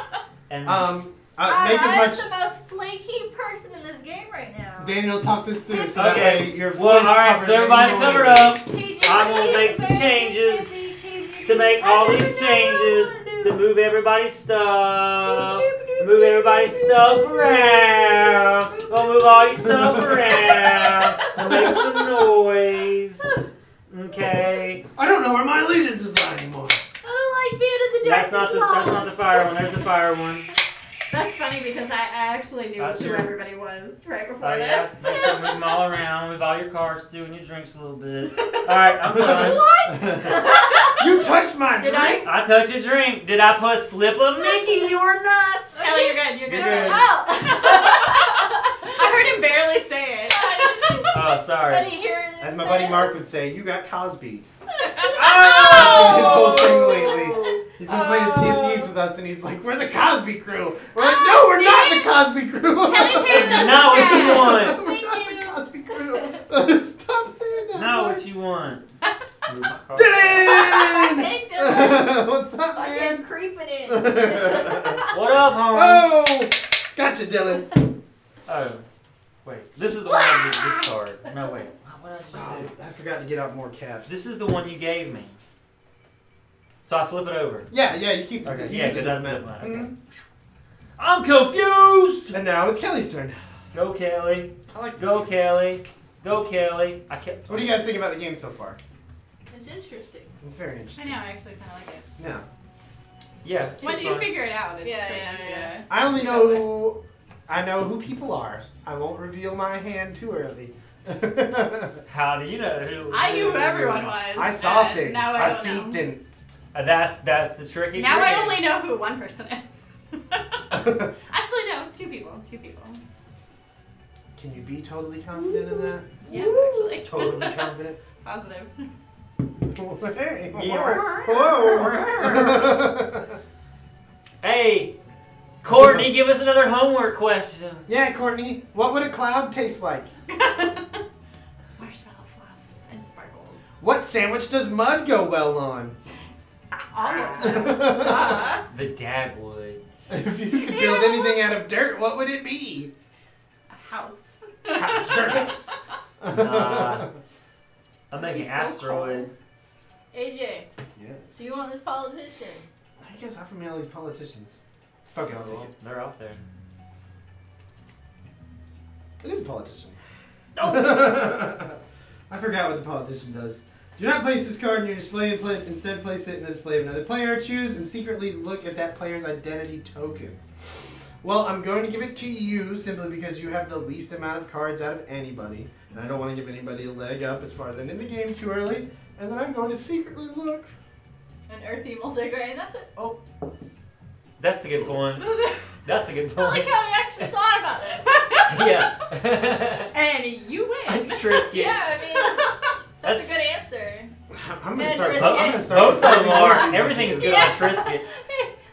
and Make I'm as the much. most flaky person in this game right now. Daniel, talk this through so Okay. that way your voice well, all right. covers So everybody's any covered noise. up PG, I'm gonna make some changes to make all these changes to move everybody's stuff. Move everybody's stuff around. Gonna move all your stuff around. And make some noise. Okay. I don't know where my allegiance is at anymore. I don't like being in the That's darkest not the fire one. There's the fire one. That's funny because I actually knew That's who your- everybody was right before Oh yeah. this. Make sure you move them all around. Move all your cards too and your drinks a little bit. All right, I'm done. You touched my Did drink. I touched your drink. Did I put slip of Mickey? You were nuts. Kelly, you're good. You're good. You're good. Oh! I heard him barely say it. Oh, I sorry. didn't hear it. As my buddy Mark would say, you got Cosby. Oh! His whole thing lately. He's been playing Sea of Thieves with us, and he's like, "We're the Cosby crew." We're like, "No, we're not the Cosby crew." Kelly Taylor doesn't Not what you that. want. We're not Thank the you. Cosby crew. Stop saying that. Not Mark. what you want. Move my card. Dylan! Hey, Dylan. What's up, Fucking man? creeping in. What up, Holmes? Oh, gotcha, Dylan. Oh, wait. This is the one I did this card. No, wait. What did I just do? I forgot to get out more caps. This is the one you gave me. So I flip it over. Yeah, you keep the Okay, you yeah, keep the because that's the diplomat. one. Okay. Mhm. I'm confused. And now it's Kelly's turn. Go Kelly. I like this Go game. Kelly. Go Kelly. I kept. What do you guys think about the game so far? It's interesting. It's very I interesting. know, I actually kind of like it. Yeah. Yeah. Once it's you fun. figure it out, it's Yeah, pretty yeah, easy yeah. to- I only know I know who people are. I won't reveal my hand too early. How do you know who? I knew who everyone was. I saw and things. Now I don't know. seeped in. That's the tricky. Now I trick. only know who one person is. Actually, no, two people. Can you be totally confident in that? Yeah, actually. Totally confident. Positive. Hey. Hey, Courtney, give us another homework question. Yeah, Courtney. What would a cloud taste like? Marshmallow fluff and sparkles. What sandwich does mud go well on? All of them. Duh. The Dagwood. If you could build anything out of dirt, what would it be? A house. Dirt house. Nah. I'm making He's so asteroid. AJ, Yes. do you want this politician? How you guys offer me all these politicians? Fuck it, I'll take it. They're out there. It is a politician. Oh. I forgot what the politician does. Do not place this card in your display and instead place it in the display of another player. Choose and secretly look at that player's identity token. Well, I'm going to give it to you simply because you have the least amount of cards out of anybody. And I don't want to give anybody a leg up as far as ending the game too early. And then I'm going to secretly look. An earthy multigrain, that's it. Oh. That's a good point. That's a good I like point. how we actually thought about this. Yeah. And you win. Triscuit. Yeah, I mean, that's a good answer. I'm going to Yeah, start. Triscuit. I'm going to start. Both of them fuzzy are. cookies. Everything is good Yeah. on Triscuit.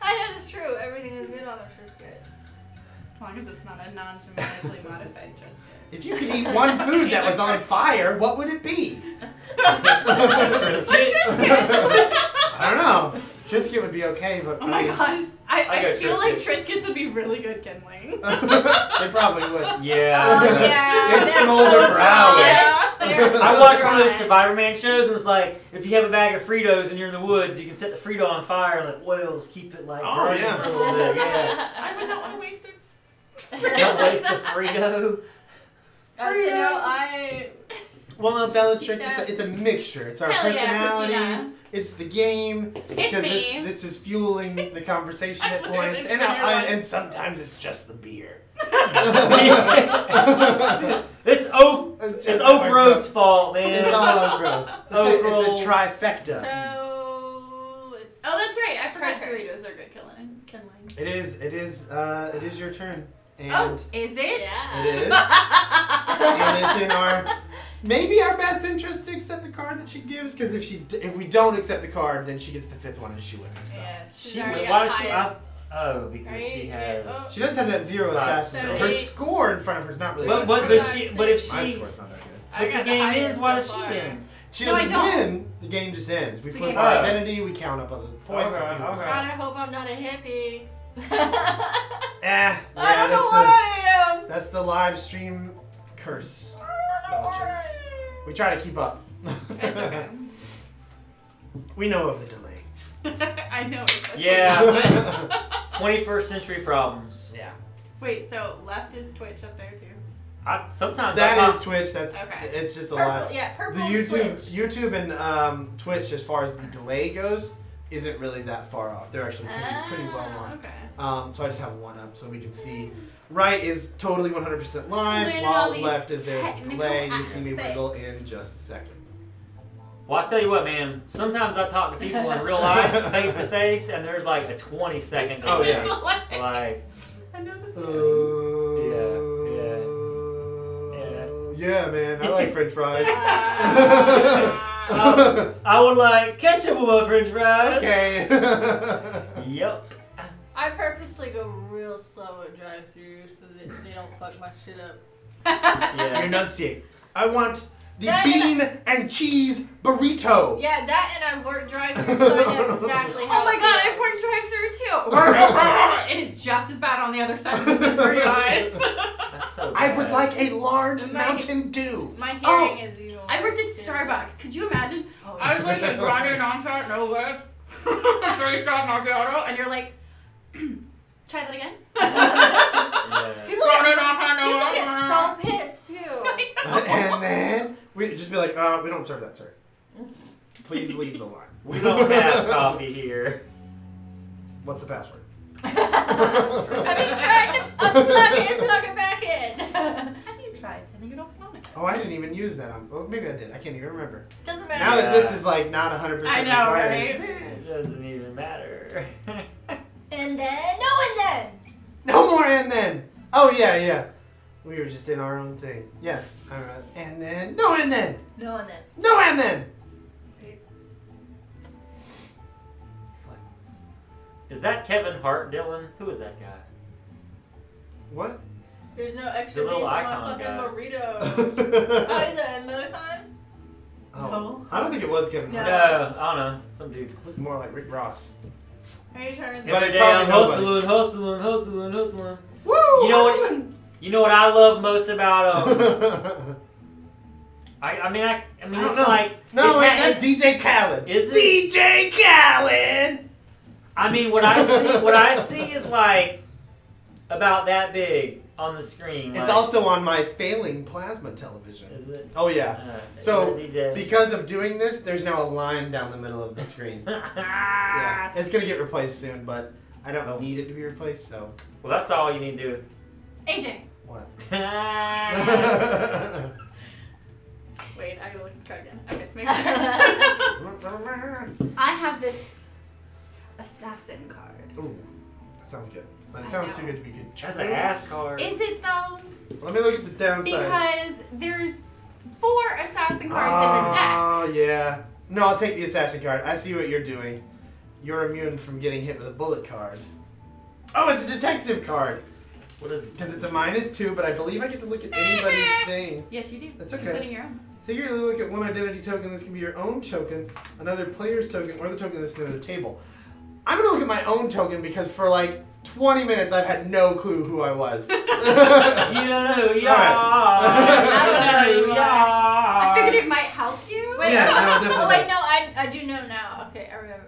I know it's true. Everything is good on a Triscuit. As long as it's not a non-genetically modified Triscuit. If you could eat one food that was on fire, what would it be? Triscuit. I don't know. Triscuit would be okay, but Oh my I mean, gosh. I I go feel like Triscuit. Triscuits would be really good kindling. they probably would. Yeah. Oh, yeah. It'd they're smolder so for dry. hours. They're so I watched one of those dry. Survivor Man shows and it's like, if you have a bag of Fritos and you're in the woods, you can set the Frito on fire and let oils keep it like Oh, burning yeah. for a little bit. Yes. I would not want to waste it. Don't waste the Frito. So no, I. Well, Bellatrix, it's a mixture. It's our Hell yeah, personalities. Christina. It's the game. It's me. This is fueling the conversation at points, and sometimes it's just the beer. It's Oak. It's It's just Oak my Road's cup. fault, man. It's all Oak Road. Oak It's Road. a trifecta. So it's. Oh, that's right. I forgot Her turn. Doritos are good kindling. It is your turn, and Oh, is it? Yeah. it is, and it's in our maybe our best interest to accept the card that she gives, because if we don't accept the card, then she gets the 5th one and she wins. So. Yeah. She's She already would- got why the does she- highest. Oh, because Right? she Yeah. has. Oh. She does have that 0 Sucks. assassin. Her 78. score in front of her is not really. But that but good. but if My she score's not that good. I if the got game highest ends, why so does she far. win? She No, I doesn't don't. win. The game just ends. We The flip game our ends. identity. We count up other points. Okay, and see what okay. God, I hope I'm not a hippie. Yeah, I don't know that's what I am. that's the live stream curse. Bellatrix. We try to keep up. It's okay. We know of the delay. I know. Especially Yeah. that one. 21st century problems. Yeah. Wait, so left is Twitch up there too? Sometimes That that's is Twitch. That's Okay. it's just a Purple, live. yeah, The purple YouTube, Twitch. YouTube and Twitch, as far as the delay goes, isn't really that far off. They're actually pretty well on. Okay. So I just have one up so we can see. Right is totally 100% live, Learning while all these left is there's a technical delay. You see me wiggle aspects. in just a second. Well, I tell you what, man. Sometimes I talk to people in real life, face to face, and there's like a 20-second delay. Oh, yeah. Like, I know this. Yeah, man. I like French fries. I would like ketchup with my French fries. Okay. Yep. I purposely go real slow at drive-through so that they don't fuck my shit up. You Yeah. enunciate. I want the Yeah, bean and cheese burrito. Yeah, that and I've worked drive-through, so I know exactly how Oh my it god, feels. I've worked drive-through too. It is just as bad on the other side of the distance for you guys. That's so I bad. would like a large My- Mountain Dew. My hearing is even I worked at worse, too. Starbucks. Could you imagine? Oh, I was like a grande non-fat, no good. 3-stop macchiato, and you're like, try that again. Yeah. People get so pissed too. And then we just be like, we don't serve that, sir. Please leave the line. We don't have coffee here. What's the password? I've been trying to unplug it and plug it back in. Have you tried turning it off on it? Oh, I didn't even use that. Well, maybe I did. I can't even remember. Doesn't matter. Now that this Yeah. is like not 100% I know, required. right? It doesn't even matter. And then, no, and then. No more and then. Oh yeah, yeah. We were just in our own thing. Yes. All right. And then. No and then. No, and then. No and then. Is that Kevin Hart, Dylan? Who is that guy? What? There's no extra The little beef on my icon fucking guy. burrito. Oh, is it a emoticon? Oh, No. I don't think it was Kevin No. Hart. No, I don't know. Some dude. It looked more like Rick Ross. Are you turning But Every it day probably I'm nobody. hustling. Woo! You know what- hustling! You know what I love most about I mean I it's don't know. like No, it's wait, not- that's DJ Khaled. Is it? DJ Khaled. I mean what I see is like about that big on the screen. It's like, also on my failing plasma television. Is it? Oh yeah. So, DJ. Because of doing this, there's now a line down the middle of the screen. Yeah, it's gonna get replaced soon, but I don't Oh. need it to be replaced, so Well, that's all you need to do. AJ. what? Wait, I gotta look at the card again. Okay, so make sure. I have this assassin card. Ooh, that sounds good. But it I sounds know. too good to be good. That's an ass card. Is it though? Let me look at the downside. Because there's 4 assassin cards in the deck. Oh, yeah. No, I'll take the assassin card. I see what you're doing. You're immune from getting hit with a bullet card. Oh, it's a detective card. What is it? Because it's a -2, but I believe I get to look at anybody's thing. Yes, you do. That's You okay. put in your own. So you really look at one identity token. This can be your own token, another player's token, or the token that's near the table. I'm going to look at my own token because for like 20 minutes I've had no clue who I was. You don't know who you All right. are. I don't know who you You are. are. I figured it might help you. Wait, Yeah, no, it definitely oh wait, does. no, I do know now. Okay, I remember.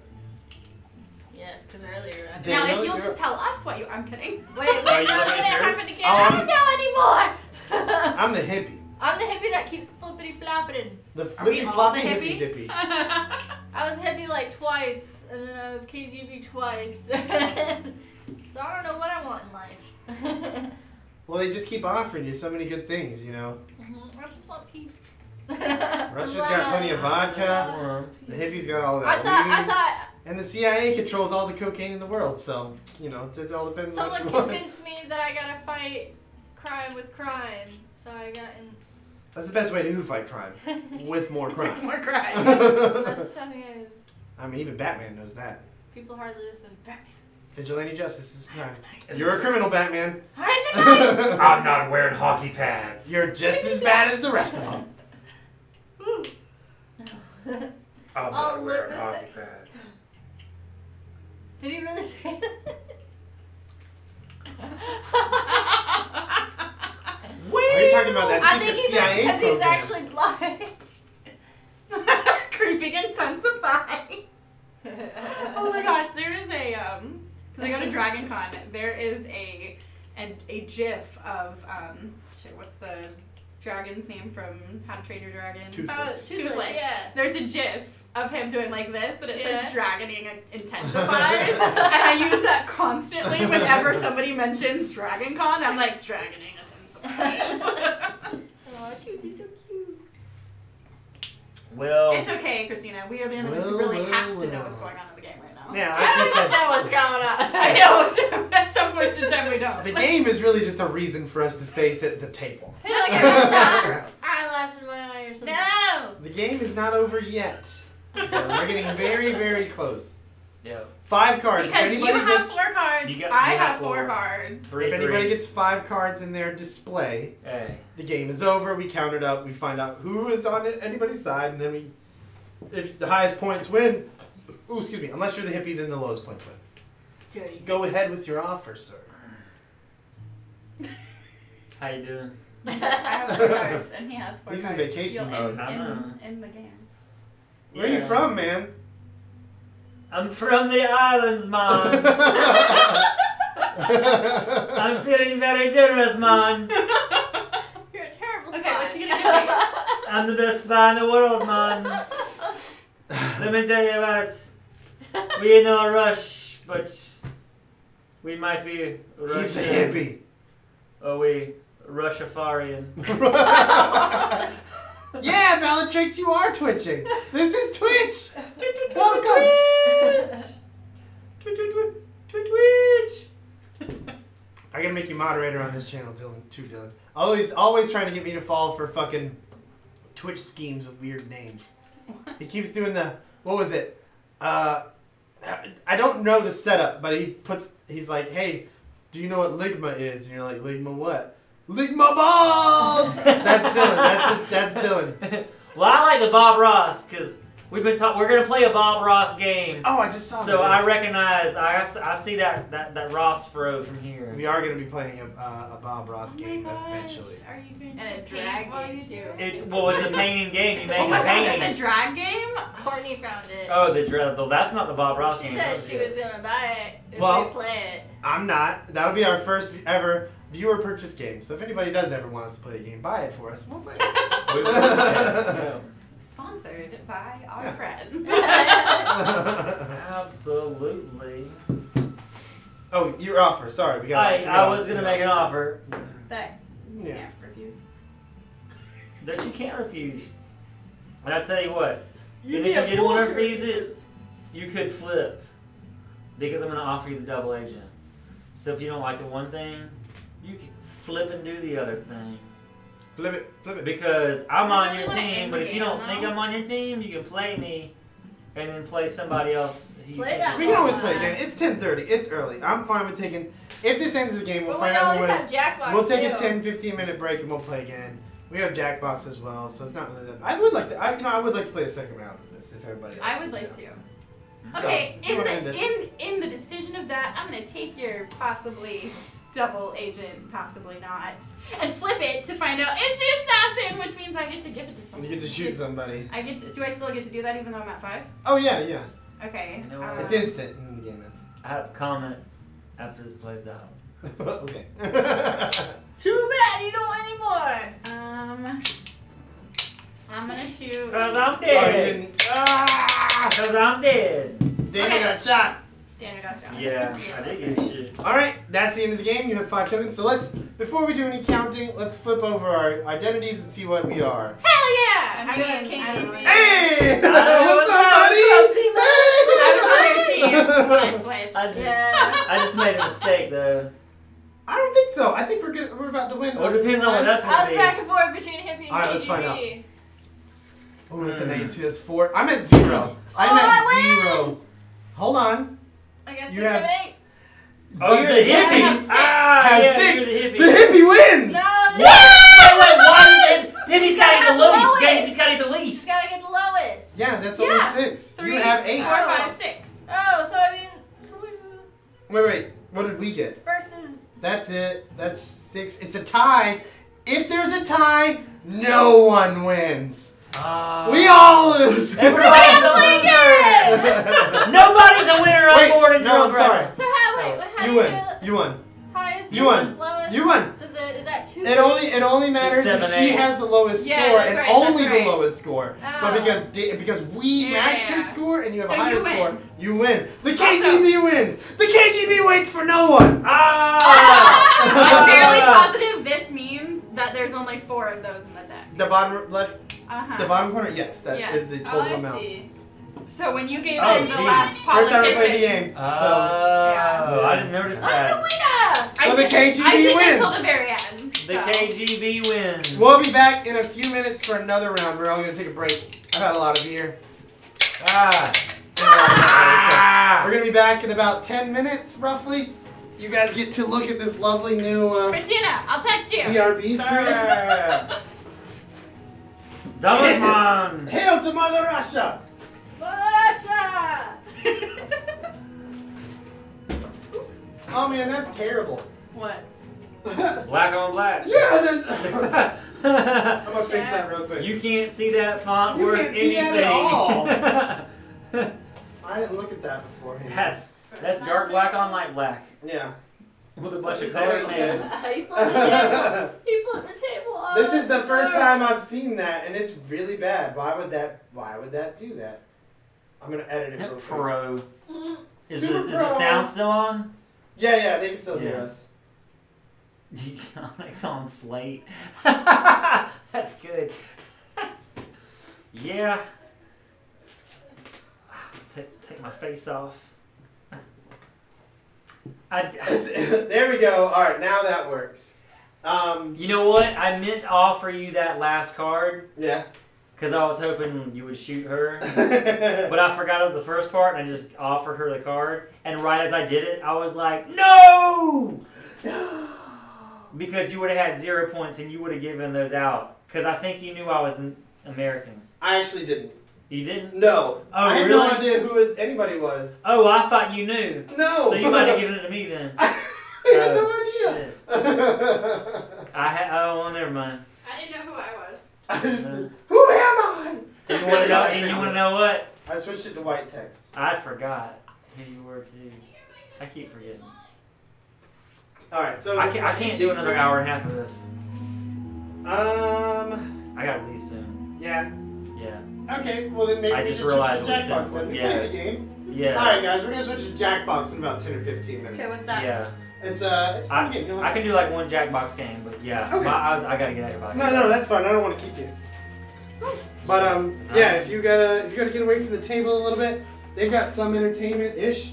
Yes, because earlier. I Did- Now, Daniel, if you'll you're just tell us what you... I'm kidding. Wait, Are no, you then looking it at yours? happened again. Oh, I I'm- don't know anymore. I'm the hippie. I'm the hippie that keeps flippity flopping. The Are we flippy all floppy the hippie hippie? dippy. I was hippie like twice, and then I was KGB twice. So I don't know what I want in life. Well, they just keep offering you so many good things, you know. I just want peace. Russia's got plenty of vodka. The hippies got all I that thought weed. And the CIA controls all the cocaine in the world, so, you know, it all depends on what someone you want. convinced me that I gotta fight crime with crime, so I got in. That's the best way to fight crime. With more crime. More crying. That's something is. I mean, even Batman knows that. People hardly listen. Batman. Vigilante justice is crime. You're a criminal, Batman. Alright, the night. I'm not wearing hockey pads. You're just as bad as the rest of them. I'm I'll not look wearing this hockey up. pads. Did he really say that? Are you talking about that I secret think he's CIA because he was program? actually blind. Creeping intensifies. Oh my gosh, there is a cause I go to Dragon Con, there is a GIF of shit, what's the dragon's name from How to Train Your Dragon? Toothless. Toothless, yeah. There's a GIF of him doing like this that it Yeah. says dragoning intensifies, and I use that constantly whenever somebody mentions Dragon Con. I'm like, dragoning intensifies. Oh, cute, he's so cute. Well, It's okay, Christina. We are the only ones who Well, really well, have to know well. what's going on in the game right now. Yeah, I like we don't said, know what's going on. I know. At some points in time, we don't. the game is really just a reason for us to stay sit at the table. I feel like I got eyelash in my eye or something. No. The game is not over yet. We're getting very, very close. yeah. 5 cards. Because if you anybody have gets, 4 cards, You I have have 4 4. cards. Three, if anybody three. gets 5 cards in their display, Hey. the game is over. We count it up. We find out who is on anybody's side, and then we, if the highest points win. Ooh, excuse me. Unless you're the hippie, then the lowest points win. Dirty. Go ahead with your offer, sir. How you doing? I have 4 cards, and he has 4 He's in cards. vacation You'll mode. in the game. Where are you Yeah. from, man? I'm from the islands, man. I'm feeling very generous, man. You're a terrible Okay, spy. what you gonna give me? I'm the best spy in the world, man. Let me tell you what. We in no rush, but we might be Russian. He's the hippie. Or we Russiafarian. Yeah, Bellatrix, you are twitching. This is Twitch. Welcome. Twitch. I gotta make you moderator on this channel, Dylan. Too, Dylan. Always trying to get me to fall for fucking Twitch schemes with weird names. He keeps doing the, what was it? I don't know the setup, but he's like, hey, do you know what Ligma is? And you're like, Ligma what? Ligma balls! That's Dylan. That's Dylan. Well, I like the Bob Ross because we've been we're gonna play a Bob Ross game. Oh, I just saw that. So I recognize, I see that Ross fro from here. We are going to be playing a Bob Ross Oh my game gosh, eventually. are you going And to a paint drag while game, you do too. it? It's a painting game. You make Oh a my god, painting. there's a drag game? Courtney found it. Oh, that's not the Bob Ross She game. said That's she it. was gonna buy it if Well- we play it. I'm not. That'll be our first ever viewer purchase game. So if anybody does ever want us to play a game, buy it for us. We'll play it. We will, yeah. Sponsored by our Yeah. friends. Absolutely. Oh, your offer. Sorry, we got. I was gonna make an offer That Yeah. can't refuse. that you can't refuse. And I tell you what, You'd and be if you a didn't fool want to to refuse it, refuse. you could flip because I'm gonna offer you the double agent. So if you don't like the one thing, you can flip and do the other thing. Flip it. Because I'm I on really your wanna team, end but the if you game, don't think though. I'm on your team, you can play me and then play somebody else. who you Play think that is- We can always play again. It's 10:30. It's early. I'm fine with taking. If this ends the game, we'll But we find out who always wins. have Jackbox We'll take a too. 10-15 minute break and we'll play again. We have Jackbox as well, so it's not really that. I would like to. I would like to play a second round of this if everybody else. I would is like down. to. So, Okay, if you wanna end it. in the decision of that, I'm gonna take your possibly double agent, possibly not, and flip it to find out it's the assassin, which means I get to give it to You someone. get to shoot somebody. I get to. Do I still get to do that even though I'm at 5? Oh yeah. Okay. You know what? It's instant and the game ends. I have a comment after this plays out. Okay. Too bad you don't anymore. I'm gonna shoot. Cause I'm Oh, you dead. didn't. Ah! Cause I'm dead. Daniel Okay. got shot. Daniel got shot. Yeah, I did get shit. All right, that's the end of the game. You have 5 tokens. So let's, before we do any counting, let's flip over our identities and see what we are. Hell yeah! I'm US KGB. Hey! what's What's up, up, buddy? I was on your team when I switched. I just, Yeah. I just made a mistake though. I don't think so. I think we're about to win. Well, it depends on what that's I was be. back and forth between Hippie and All right, KGB. let's find out. Oh, that's an 82. That's 4. I'm at 0. I'm I at 0. Hold on. I guess You 6, have- 7, 8. Oh, But you're the the hippie hippie. Ah, has yeah, 6. you're the hippie. The hippie wins. No, Wait, why is it? Hippie's gotta got to have the the lowest. lowest. He's got to the you least. gotta get the lowest. Yeah, that's Yeah. only 6. 3, You have 8. 4, 5, 6. Oh, so I mean, so we Wait. What did we get? versus. That's it. That's 6. It's a tie. If there's a tie, no one wins. We all lose. Everybody's a loser. Nobody's a winner on Wait, board in no, Drill I'm sorry. Ground. So how You do win. do it? You won. Highest You won. versus lowest. You won. So is that 2? It only matters 6, 7, if she 8. has the lowest Yeah, score that's and right, only that's right. the lowest score. Oh. But because we Yeah, matched yeah. your score and you have So a higher you win. score, you win. The KGB wins. The KGB waits for no one. I'm fairly Ah! positive this means that there's only 4 of those in the deck. The bottom left, Uh-huh. the bottom corner. Yes, that is Yes. the Oh, total I amount. see. So when you gave Oh, in the geez. last First time we played the politician, game. Oh, So I didn't notice I'm the that. winner. I So the did- KGB I did wins. until the very end. The so. KGB wins. we'll be back in a few minutes for another round. We're all gonna take a break. I've had a lot of beer. Ah. We're gonna be back in about 10 minutes, roughly. You guys get to look at this lovely new Christina, I'll text you. ERB screen. Daman. Hail to Mother Russia! Russia. Oh man, that's terrible. What? Black on black. Yeah, there's. I'm gonna fix that real quick. You can't see that font You worth can't see anything. that at I didn't look at that beforehand. that's dark black on light black Yeah. with a bunch of That colored ain't names. He flipped the table. He flipped the table on This is the first floor. time I've seen that, and it's really bad. Why would that do that? I'm gonna edit it real quick. Pro. Mhm. Is Super the pro. sound still on? Yeah, they can still hear Yeah. us. It's on slate. That's good. Yeah. Take my face off. There we go. All right, now that works. You know what? I meant to offer you that last card Yeah. because I was hoping you would shoot her. But I forgot of the first part and I just offered her the card. And right as I did it, I was like, no! No. Because you would have had 0 points and you would have given those out. Because I think you knew I was American. I actually didn't. You didn't? No. Oh, I had no really? idea who anybody was. Oh, I thought you knew. No. So you might have given it to me then. I had Shit. no idea. Oh, well, never mind. I didn't know who I was. Who am I? And you want to know? And you want to know what? I switched it to white text. I forgot who you were too. I keep forgetting. All right, so I can't do another hour and a half of this. Um. I gotta leave soon. Yeah. Yeah. Okay. Well then maybe I we just just realized switch it to was Jackbox then. We yeah. played the game. Yeah. Alright guys, we're gonna switch to Jackbox in about 10 or 15 minutes. Okay, what's that? Yeah. It's a fun game. You'll I can do like one Jackbox game, but yeah. Okay. I gotta get out of your pocket. No, that's fine. I don't want to keep you. But yeah, if you gotta get away from the table a little bit, they've got some entertainment ish.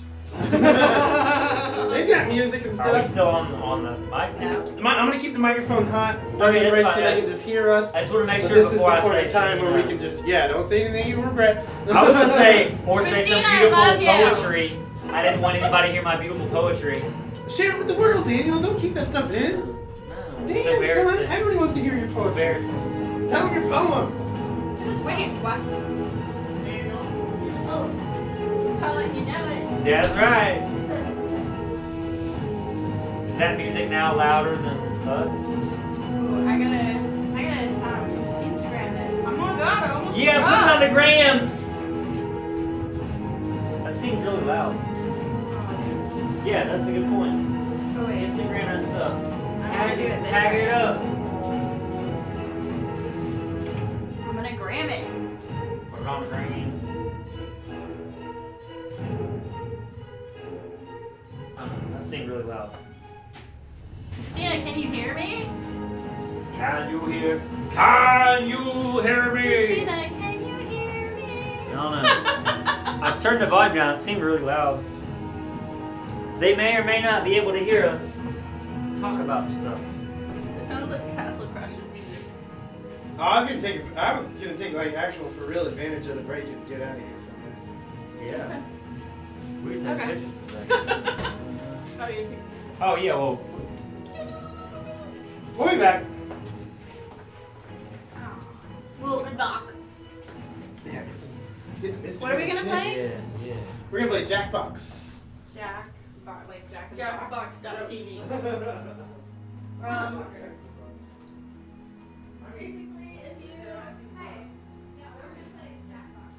They've got music and Are we stuff. still on the mic now? I'm gonna keep the microphone hot, Okay, that's right, fine, so yeah. they can just hear us. I just want to make But sure this is before the I point say in time where we something, can just don't say anything you regret. I was gonna say or say some Christina, I beautiful love you. poetry. I didn't want anybody to hear my beautiful poetry. Share it with the world, Daniel. Don't keep that stuff in. No, it's Damn, son, embarrassing. everybody wants to hear your It's poetry. embarrassing. Tell them your poems. Wait, what? Daniel. Call it, you know it. That's right. Is that music now louder than us? Ooh, I gotta Instagram this. Oh my god, I almost Yeah, put it forgot. on the grams. That seems really loud. Yeah, that's a good point. Oh wait. Instagram and stuff. I gotta do it this Tag way. it up. I'm gonna gram it. Put it on the gram. That seemed really loud. Christina, can you hear me? Can you hear? Can you hear me? Christina, can you hear me? I don't know. I turned the volume down. It seemed really loud. They may or may not be able to hear us talk about stuff. It sounds like Castle Crashers music. Oh, I was gonna take like actual for real advantage of the break and get out of here for a minute. Yeah. We just had Okay. pictures for that. Oh, you're taking. Oh yeah. Well. We'll be back. We'll be back. Yeah, get some What are we gonna play? Yeah. Yeah. We're gonna play Jackbox. Jack in the box. Jackbox.tv. Basically, if you. Hey. Yeah, we're gonna play Jackbox.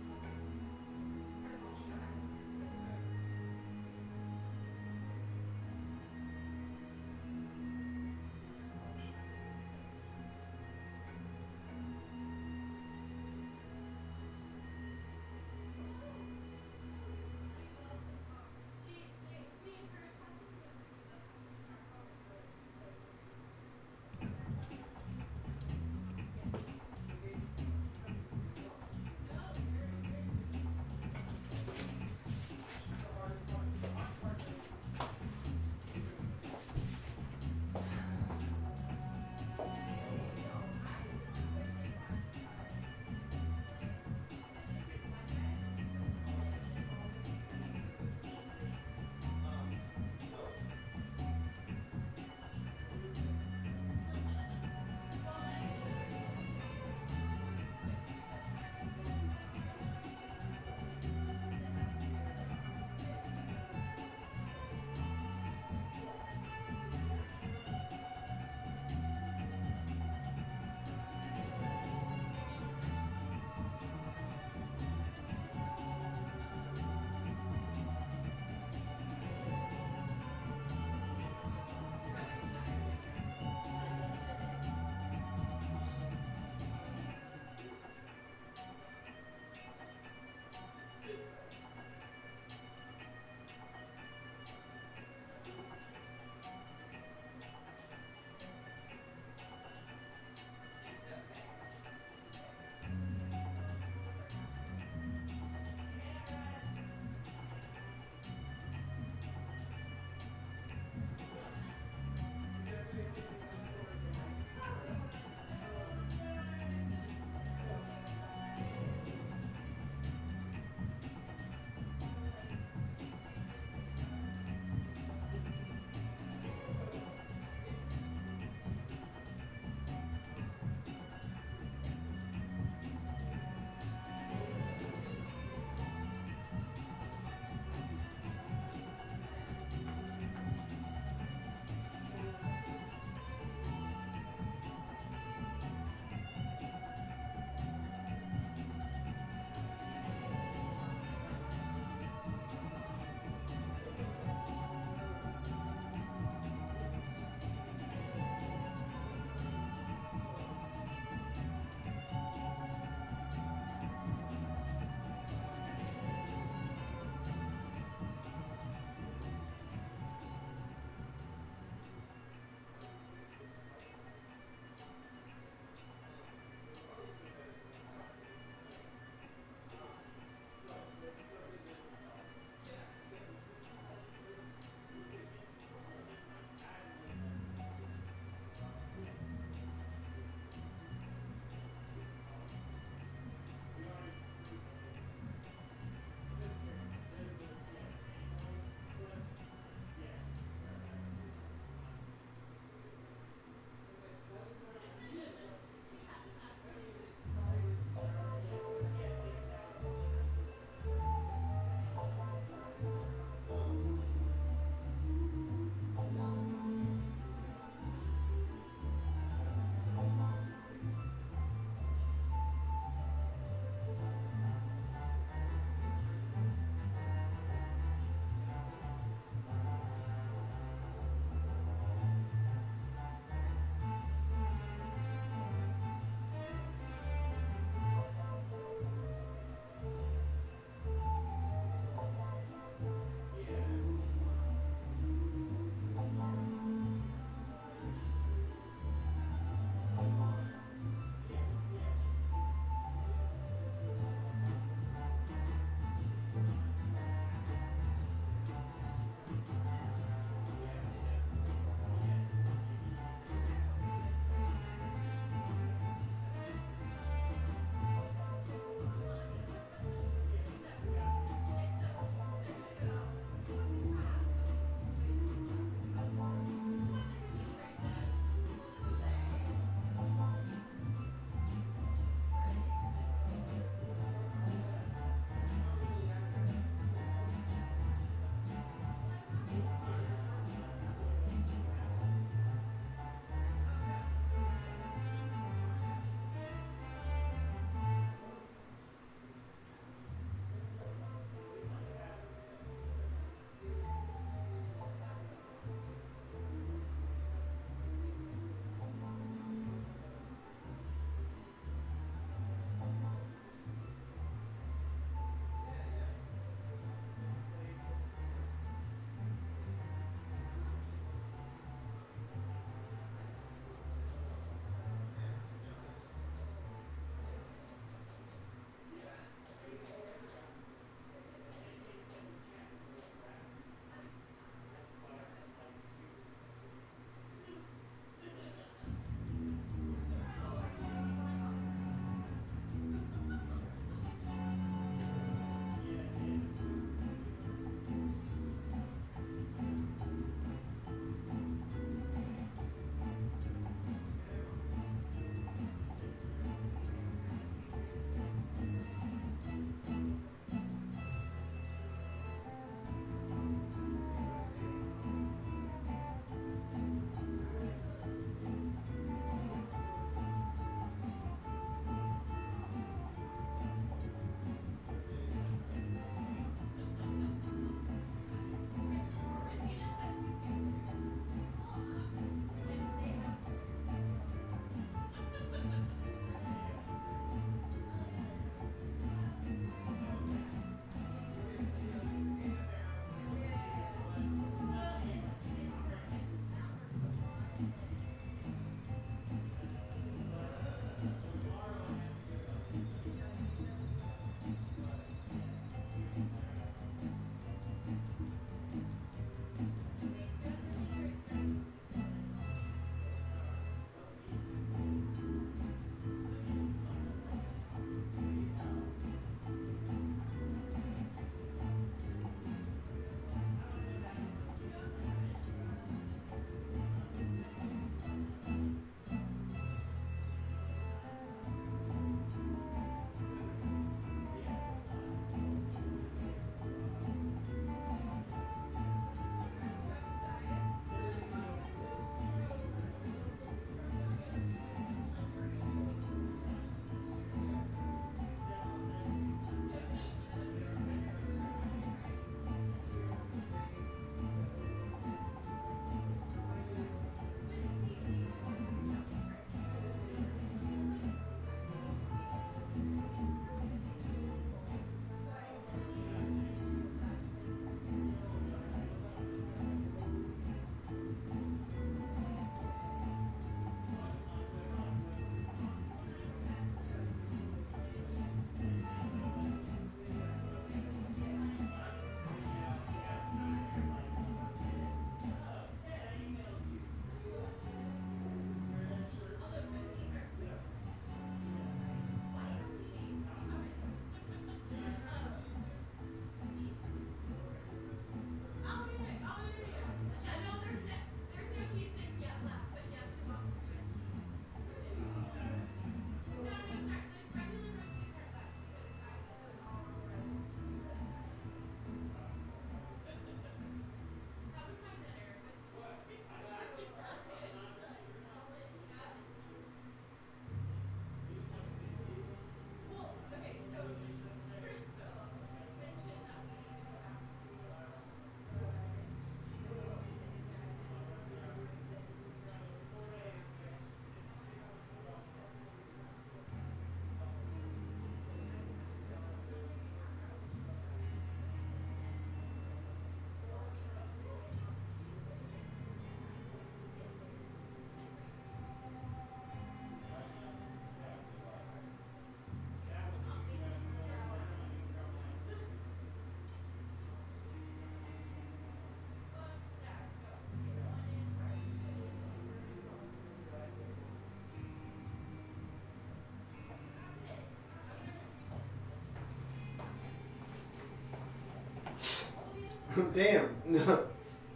Damn.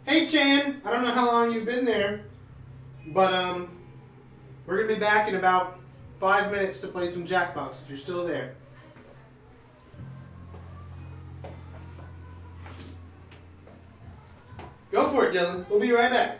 Hey, Chan. I don't know how long you've been there, but we're gonna be back in about 5 minutes to play some Jackbox. If you're still there. Go for it, Dylan. We'll be right back.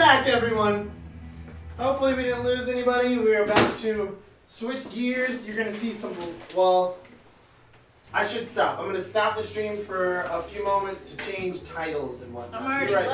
back, everyone. Hopefully we didn't lose anybody. We're about to switch gears. You're going to see some, well, I should stop. I'm going to stop the stream for a few moments to change titles and whatnot. I'm already Be right back.